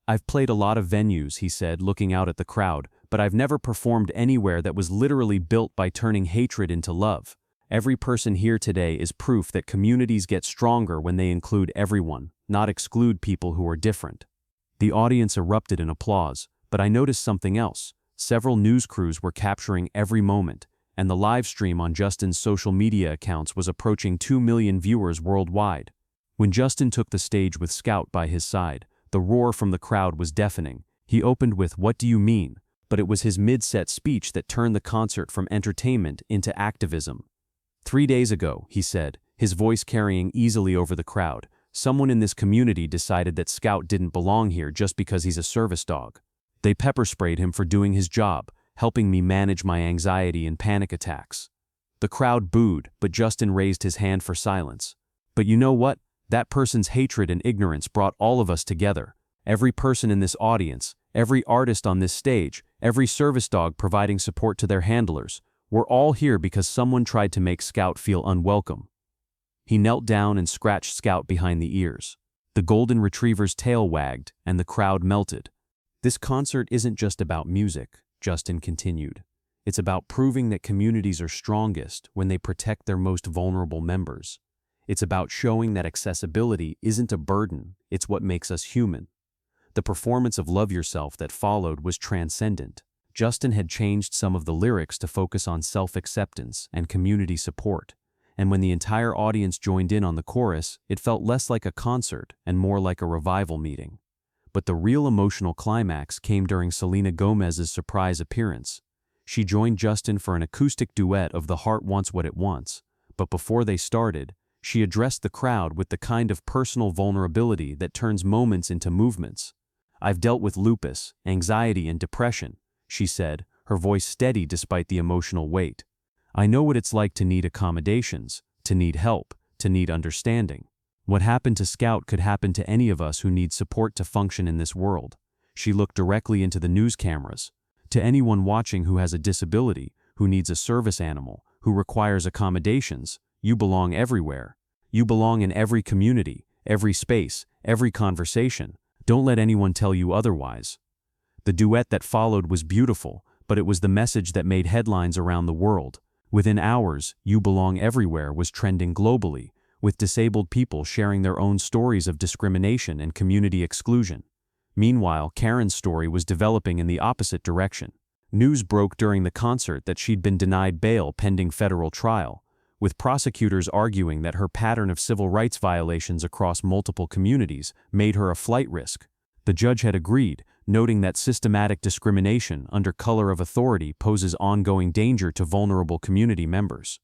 "I've played a lot of venues," he said, looking out at the crowd, "but I've never performed anywhere that was literally built by turning hatred into love. Every person here today is proof that communities get stronger when they include everyone, not exclude people who are different." The audience erupted in applause, but I noticed something else. Several news crews were capturing every moment, and the live stream on Justin's social media accounts was approaching 2 million viewers worldwide. When Justin took the stage with Scout by his side, the roar from the crowd was deafening. He opened with "What do you mean?" but it was his mid-set speech that turned the concert from entertainment into activism. 3 days ago," he said, his voice carrying easily over the crowd, "someone in this community decided that Scout didn't belong here just because he's a service dog. They pepper sprayed him for doing his job, helping me manage my anxiety and panic attacks. The crowd booed, but Justin raised his hand for silence. But you know what? That person's hatred and ignorance brought all of us together. Every person in this audience, every artist on this stage, every service dog providing support to their handlers, we're all here because someone tried to make Scout feel unwelcome. He knelt down and scratched Scout behind the ears. The golden retriever's tail wagged, and the crowd melted. This concert isn't just about music, Justin continued. It's about proving that communities are strongest when they protect their most vulnerable members. It's about showing that accessibility isn't a burden, it's what makes us human. The performance of Love Yourself that followed was transcendent. Justin had changed some of the lyrics to focus on self-acceptance and community support, and when the entire audience joined in on the chorus, it felt less like a concert and more like a revival meeting. But the real emotional climax came during Selena Gomez's surprise appearance. She joined Justin for an acoustic duet of The Heart Wants What It Wants, but before they started, she addressed the crowd with the kind of personal vulnerability that turns moments into movements. "I've dealt with lupus, anxiety, and depression," she said, her voice steady despite the emotional weight. "I know what it's like to need accommodations, to need help, to need understanding. What happened to Scout could happen to any of us who need support to function in this world." She looked directly into the news cameras. "To anyone watching who has a disability, who needs a service animal, who requires accommodations, you belong everywhere. You belong in every community, every space, every conversation. Don't let anyone tell you otherwise." The duet that followed was beautiful, but it was the message that made headlines around the world. Within hours, "You Belong Everywhere" was trending globally, with disabled people sharing their own stories of discrimination and community exclusion. Meanwhile, Karen's story was developing in the opposite direction. News broke during the concert that she'd been denied bail pending federal trial, with prosecutors arguing that her pattern of civil rights violations across multiple communities made her a flight risk. The judge had agreed, noting that systematic discrimination under color of authority poses ongoing danger to vulnerable community members.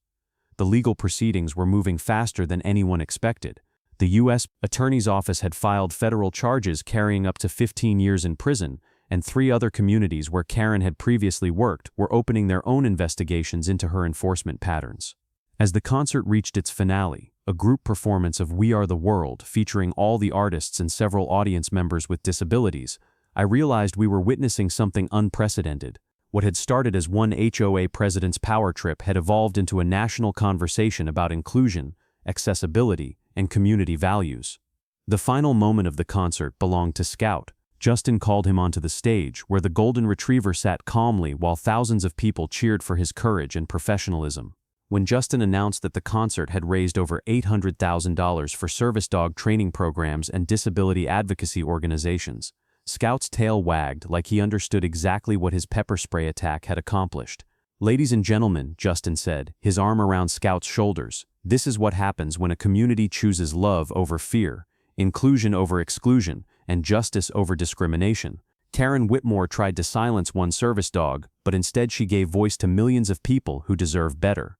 The legal proceedings were moving faster than anyone expected. The U.S. Attorney's Office had filed federal charges carrying up to 15 years in prison, and 3 other communities where Karen had previously worked were opening their own investigations into her enforcement patterns. As the concert reached its finale, a group performance of We Are the World featuring all the artists and several audience members with disabilities, I realized we were witnessing something unprecedented. What had started as one HOA president's power trip had evolved into a national conversation about inclusion, accessibility, and community values. The final moment of the concert belonged to Scout. Justin called him onto the stage, where the golden retriever sat calmly while thousands of people cheered for his courage and professionalism. When Justin announced that the concert had raised over $800,000 for service dog training programs and disability advocacy organizations, Scout's tail wagged like he understood exactly what his pepper spray attack had accomplished. "Ladies and gentlemen," Justin said, his arm around Scout's shoulders, "this is what happens when a community chooses love over fear, inclusion over exclusion, and justice over discrimination." Karen Whitmore tried to silence one service dog, but instead she gave voice to millions of people who deserve better.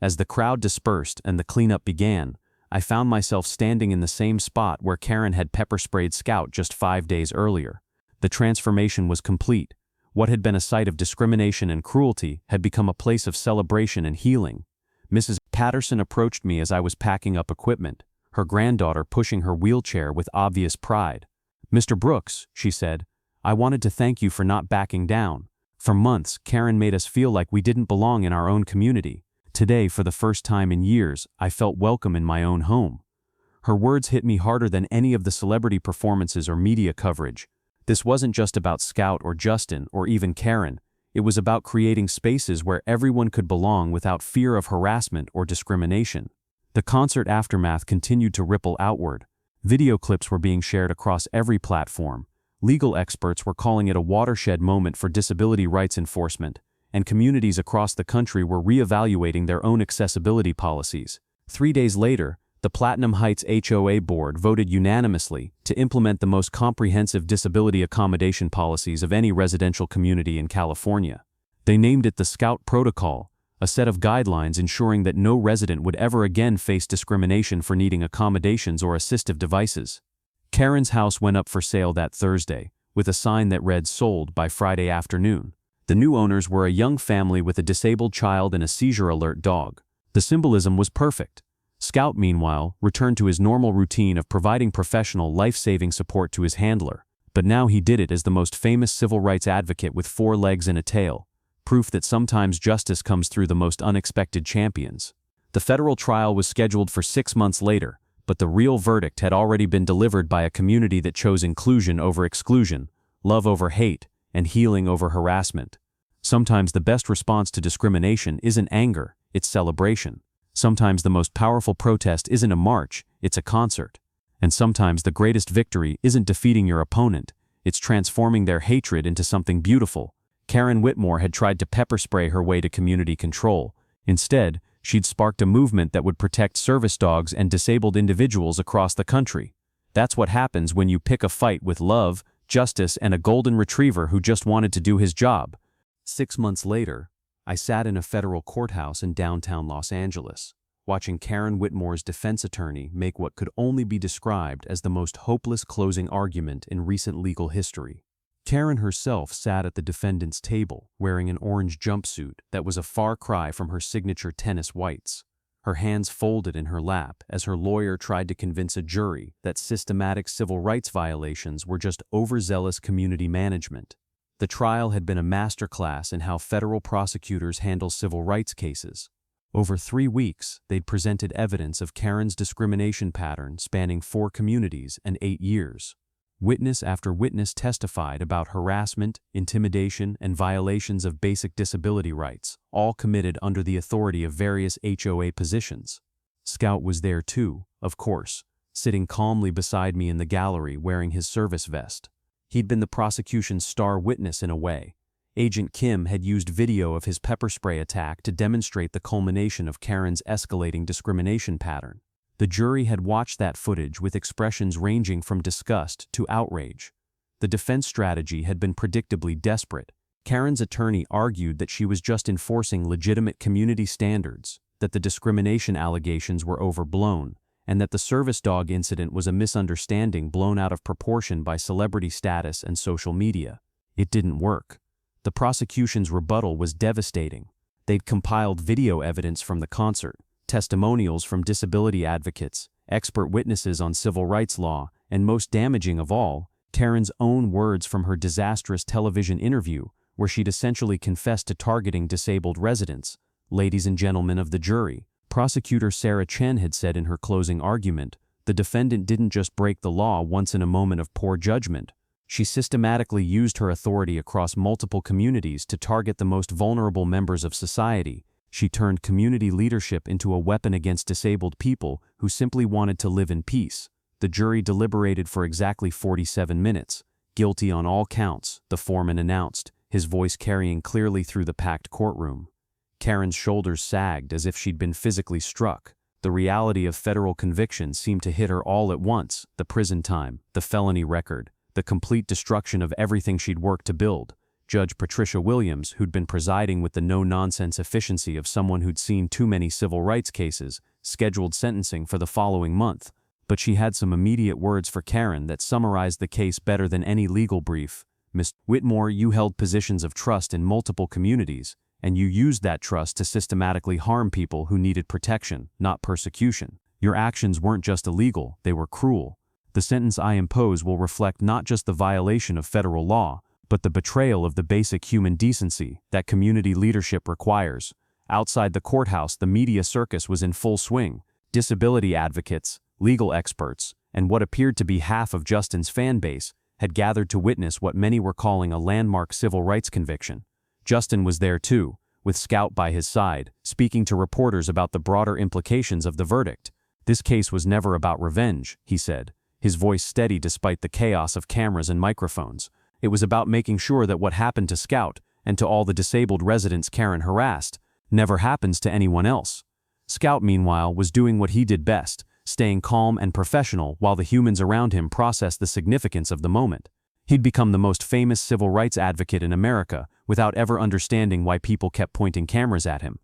As the crowd dispersed and the cleanup began, I found myself standing in the same spot where Karen had pepper-sprayed Scout just 5 days earlier. The transformation was complete. What had been a site of discrimination and cruelty had become a place of celebration and healing. Mrs. Patterson approached me as I was packing up equipment, her granddaughter pushing her wheelchair with obvious pride. "Mr. Brooks," she said, "I wanted to thank you for not backing down. For months, Karen made us feel like we didn't belong in our own community. Today, for the first time in years, I felt welcome in my own home." Her words hit me harder than any of the celebrity performances or media coverage. This wasn't just about Scout or Justin or even Karen. It was about creating spaces where everyone could belong without fear of harassment or discrimination. The concert aftermath continued to ripple outward. Video clips were being shared across every platform. Legal experts were calling it a watershed moment for disability rights enforcement, and communities across the country were reevaluating their own accessibility policies. 3 days later, the Platinum Heights HOA board voted unanimously to implement the most comprehensive disability accommodation policies of any residential community in California. They named it the Scout Protocol, a set of guidelines ensuring that no resident would ever again face discrimination for needing accommodations or assistive devices. Karen's house went up for sale that Thursday, with a sign that read "Sold" by Friday afternoon. The new owners were a young family with a disabled child and a seizure-alert dog. The symbolism was perfect. Scout, meanwhile, returned to his normal routine of providing professional, life-saving support to his handler. But now he did it as the most famous civil rights advocate with 4 legs and a tail. Proof that sometimes justice comes through the most unexpected champions. The federal trial was scheduled for 6 months later, but the real verdict had already been delivered by a community that chose inclusion over exclusion, love over hate, and healing over harassment. Sometimes the best response to discrimination isn't anger, it's celebration. Sometimes the most powerful protest isn't a march, it's a concert. And sometimes the greatest victory isn't defeating your opponent, it's transforming their hatred into something beautiful. Karen Whitmore had tried to pepper spray her way to community control. Instead, she'd sparked a movement that would protect service dogs and disabled individuals across the country. That's what happens when you pick a fight with love, justice, and a golden retriever who just wanted to do his job. 6 months later, I sat in a federal courthouse in downtown Los Angeles, watching Karen Whitmore's defense attorney make what could only be described as the most hopeless closing argument in recent legal history. Karen herself sat at the defendant's table, wearing an orange jumpsuit that was a far cry from her signature tennis whites. Her hands folded in her lap as her lawyer tried to convince a jury that systematic civil rights violations were just overzealous community management. The trial had been a masterclass in how federal prosecutors handle civil rights cases. Over 3 weeks, they'd presented evidence of Karen's discrimination pattern spanning 4 communities and 8 years. Witness after witness testified about harassment, intimidation, and violations of basic disability rights, all committed under the authority of various HOA positions. Scout was there too, of course, sitting calmly beside me in the gallery wearing his service vest. He'd been the prosecution's star witness in a way. Agent Kim had used video of his pepper spray attack to demonstrate the culmination of Karen's escalating discrimination pattern. The jury had watched that footage with expressions ranging from disgust to outrage. The defense strategy had been predictably desperate. Karen's attorney argued that she was just enforcing legitimate community standards, that the discrimination allegations were overblown, and that the service dog incident was a misunderstanding blown out of proportion by celebrity status and social media. It didn't work. The prosecution's rebuttal was devastating. They'd compiled video evidence from the concert, testimonials from disability advocates, expert witnesses on civil rights law, and most damaging of all, Karen's own words from her disastrous television interview, where she'd essentially confessed to targeting disabled residents. Ladies and gentlemen of the jury, Prosecutor Sarah Chen had said in her closing argument, the defendant didn't just break the law once in a moment of poor judgment. She systematically used her authority across multiple communities to target the most vulnerable members of society. She turned community leadership into a weapon against disabled people who simply wanted to live in peace. The jury deliberated for exactly 47 minutes. Guilty on all counts, the foreman announced, his voice carrying clearly through the packed courtroom. Karen's shoulders sagged as if she'd been physically struck. The reality of federal conviction seemed to hit her all at once: the prison time, the felony record, the complete destruction of everything she'd worked to build. Judge Patricia Williams, who'd been presiding with the no-nonsense efficiency of someone who'd seen too many civil rights cases, scheduled sentencing for the following month. But she had some immediate words for Karen that summarized the case better than any legal brief. Ms. Whitmore, you held positions of trust in multiple communities, and you used that trust to systematically harm people who needed protection, not persecution. Your actions weren't just illegal, they were cruel. The sentence I impose will reflect not just the violation of federal law, but the betrayal of the basic human decency that community leadership requires. Outside the courthouse, the media circus was in full swing. Disability advocates, legal experts, and what appeared to be half of Justin's fan base had gathered to witness what many were calling a landmark civil rights conviction. Justin was there too, with Scout by his side, speaking to reporters about the broader implications of the verdict. This case was never about revenge, he said, his voice steady despite the chaos of cameras and microphones. It was about making sure that what happened to Scout, and to all the disabled residents Karen harassed, never happens to anyone else. Scout, meanwhile, was doing what he did best, staying calm and professional while the humans around him processed the significance of the moment. He'd become the most famous civil rights advocate in America without ever understanding why people kept pointing cameras at him.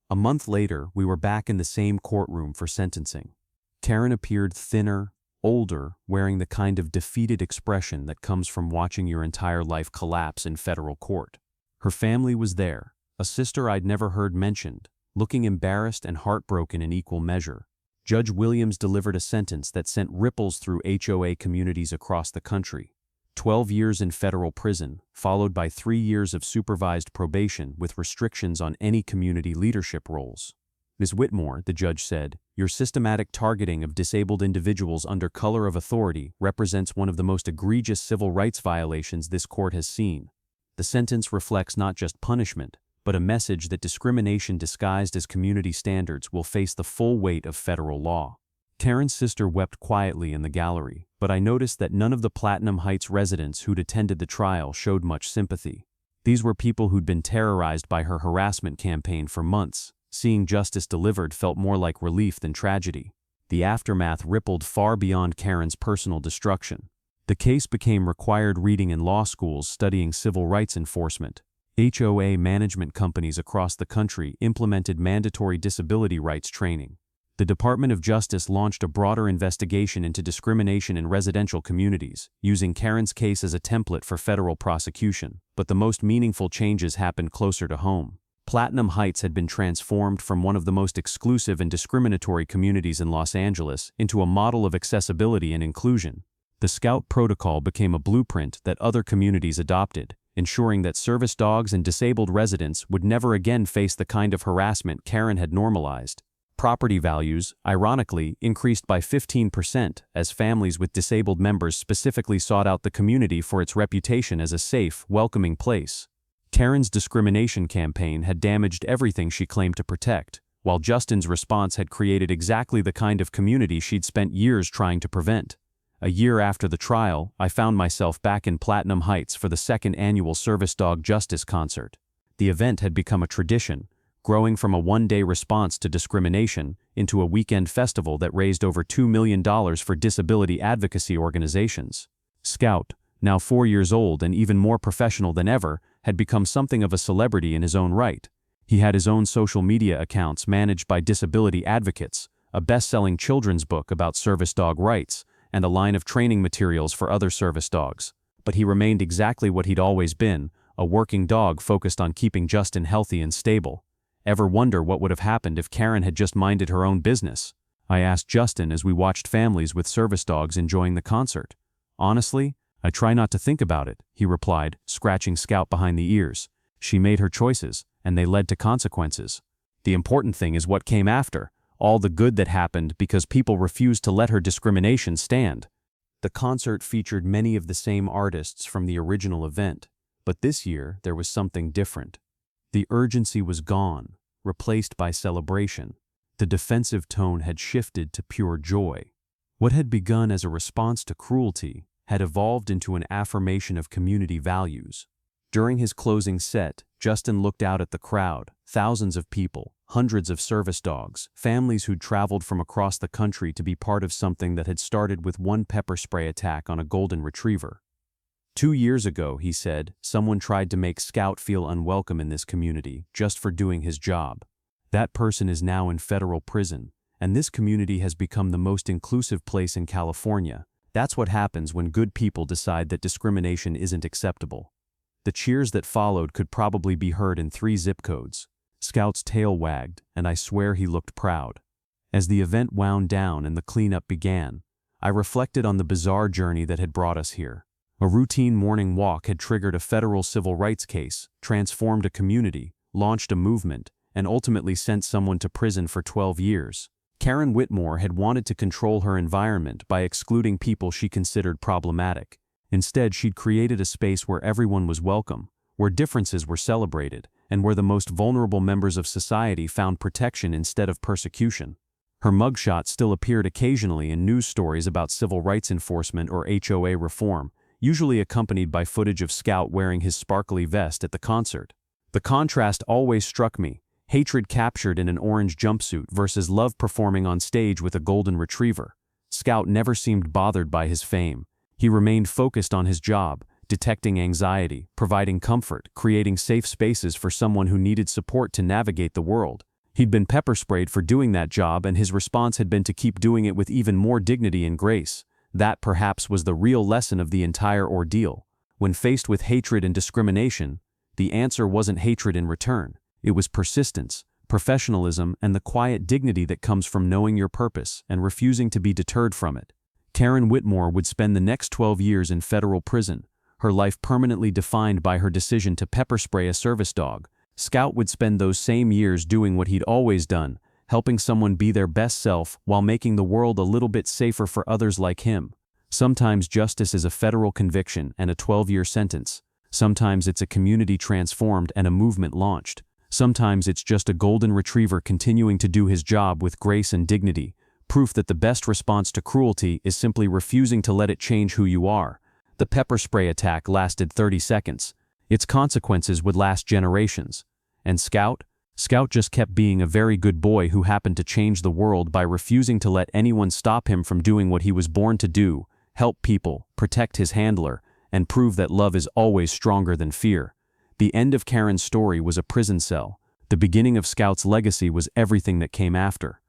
A month later, we were back in the same courtroom for sentencing. Karen appeared thinner, older, wearing the kind of defeated expression that comes from watching your entire life collapse in federal court. Her family was there, a sister I'd never heard mentioned, looking embarrassed and heartbroken in equal measure. Judge Williams delivered a sentence that sent ripples through HOA communities across the country. 12 years in federal prison, followed by 3 years of supervised probation with restrictions on any community leadership roles. Ms. Whitmore, the judge said, your systematic targeting of disabled individuals under color of authority represents one of the most egregious civil rights violations this court has seen. The sentence reflects not just punishment, but a message that discrimination disguised as community standards will face the full weight of federal law. Karen's sister wept quietly in the gallery, but I noticed that none of the Platinum Heights residents who'd attended the trial showed much sympathy. These were people who'd been terrorized by her harassment campaign for months. Seeing justice delivered felt more like relief than tragedy. The aftermath rippled far beyond Karen's personal destruction. The case became required reading in law schools studying civil rights enforcement. HOA management companies across the country implemented mandatory disability rights training. The Department of Justice launched a broader investigation into discrimination in residential communities, using Karen's case as a template for federal prosecution. But the most meaningful changes happened closer to home. Platinum Heights had been transformed from one of the most exclusive and discriminatory communities in Los Angeles into a model of accessibility and inclusion. The Scout Protocol became a blueprint that other communities adopted, ensuring that service dogs and disabled residents would never again face the kind of harassment Karen had normalized. Property values, ironically, increased by 15% as families with disabled members specifically sought out the community for its reputation as a safe, welcoming place. Karen's discrimination campaign had damaged everything she claimed to protect, while Justin's response had created exactly the kind of community she'd spent years trying to prevent. A year after the trial, I found myself back in Platinum Heights for the second annual Service Dog Justice Concert. The event had become a tradition, growing from a one-day response to discrimination into a weekend festival that raised over $2 million for disability advocacy organizations. Scout, now 4 years old and even more professional than ever, had become something of a celebrity in his own right. He had his own social media accounts managed by disability advocates, a best-selling children's book about service dog rights, and a line of training materials for other service dogs. But he remained exactly what he'd always been, a working dog focused on keeping Justin healthy and stable. Ever wonder what would have happened if Karen had just minded her own business? I asked Justin as we watched families with service dogs enjoying the concert. Honestly, I try not to think about it, he replied, scratching Scout behind the ears. She made her choices, and they led to consequences. The important thing is what came after, all the good that happened because people refused to let her discrimination stand. The concert featured many of the same artists from the original event, but this year there was something different. The urgency was gone, replaced by celebration. The defensive tone had shifted to pure joy. What had begun as a response to cruelty had evolved into an affirmation of community values. During his closing set, Justin looked out at the crowd, thousands of people, hundreds of service dogs, families who'd traveled from across the country to be part of something that had started with one pepper spray attack on a golden retriever. 2 years ago, he said, someone tried to make Scout feel unwelcome in this community just for doing his job. That person is now in federal prison, and this community has become the most inclusive place in California. That's what happens when good people decide that discrimination isn't acceptable. The cheers that followed could probably be heard in 3 zip codes. Scout's tail wagged, and I swear he looked proud. As the event wound down and the cleanup began, I reflected on the bizarre journey that had brought us here. A routine morning walk had triggered a federal civil rights case, transformed a community, launched a movement, and ultimately sent someone to prison for 12 years. Karen Whitmore had wanted to control her environment by excluding people she considered problematic. Instead, she'd created a space where everyone was welcome, where differences were celebrated, and where the most vulnerable members of society found protection instead of persecution. Her mugshot still appeared occasionally in news stories about civil rights enforcement or HOA reform, usually accompanied by footage of Scout wearing his sparkly vest at the concert. The contrast always struck me, hatred captured in an orange jumpsuit versus love performing on stage with a golden retriever. Scout never seemed bothered by his fame. He remained focused on his job, detecting anxiety, providing comfort, creating safe spaces for someone who needed support to navigate the world. He'd been pepper sprayed for doing that job, and his response had been to keep doing it with even more dignity and grace. That perhaps was the real lesson of the entire ordeal. When faced with hatred and discrimination, the answer wasn't hatred in return. It was persistence, professionalism, and the quiet dignity that comes from knowing your purpose and refusing to be deterred from it. Karen Whitmore would spend the next 12 years in federal prison, her life permanently defined by her decision to pepper spray a service dog. Scout would spend those same years doing what he'd always done, helping someone be their best self while making the world a little bit safer for others like him. Sometimes justice is a federal conviction and a 12-year sentence. Sometimes it's a community transformed and a movement launched. Sometimes it's just a golden retriever continuing to do his job with grace and dignity, proof that the best response to cruelty is simply refusing to let it change who you are. The pepper spray attack lasted 30 seconds. Its consequences would last generations. And Scout just kept being a very good boy who happened to change the world by refusing to let anyone stop him from doing what he was born to do: help people, protect his handler, and prove that love is always stronger than fear. The end of Karen's story was a prison cell. The beginning of Scout's legacy was everything that came after.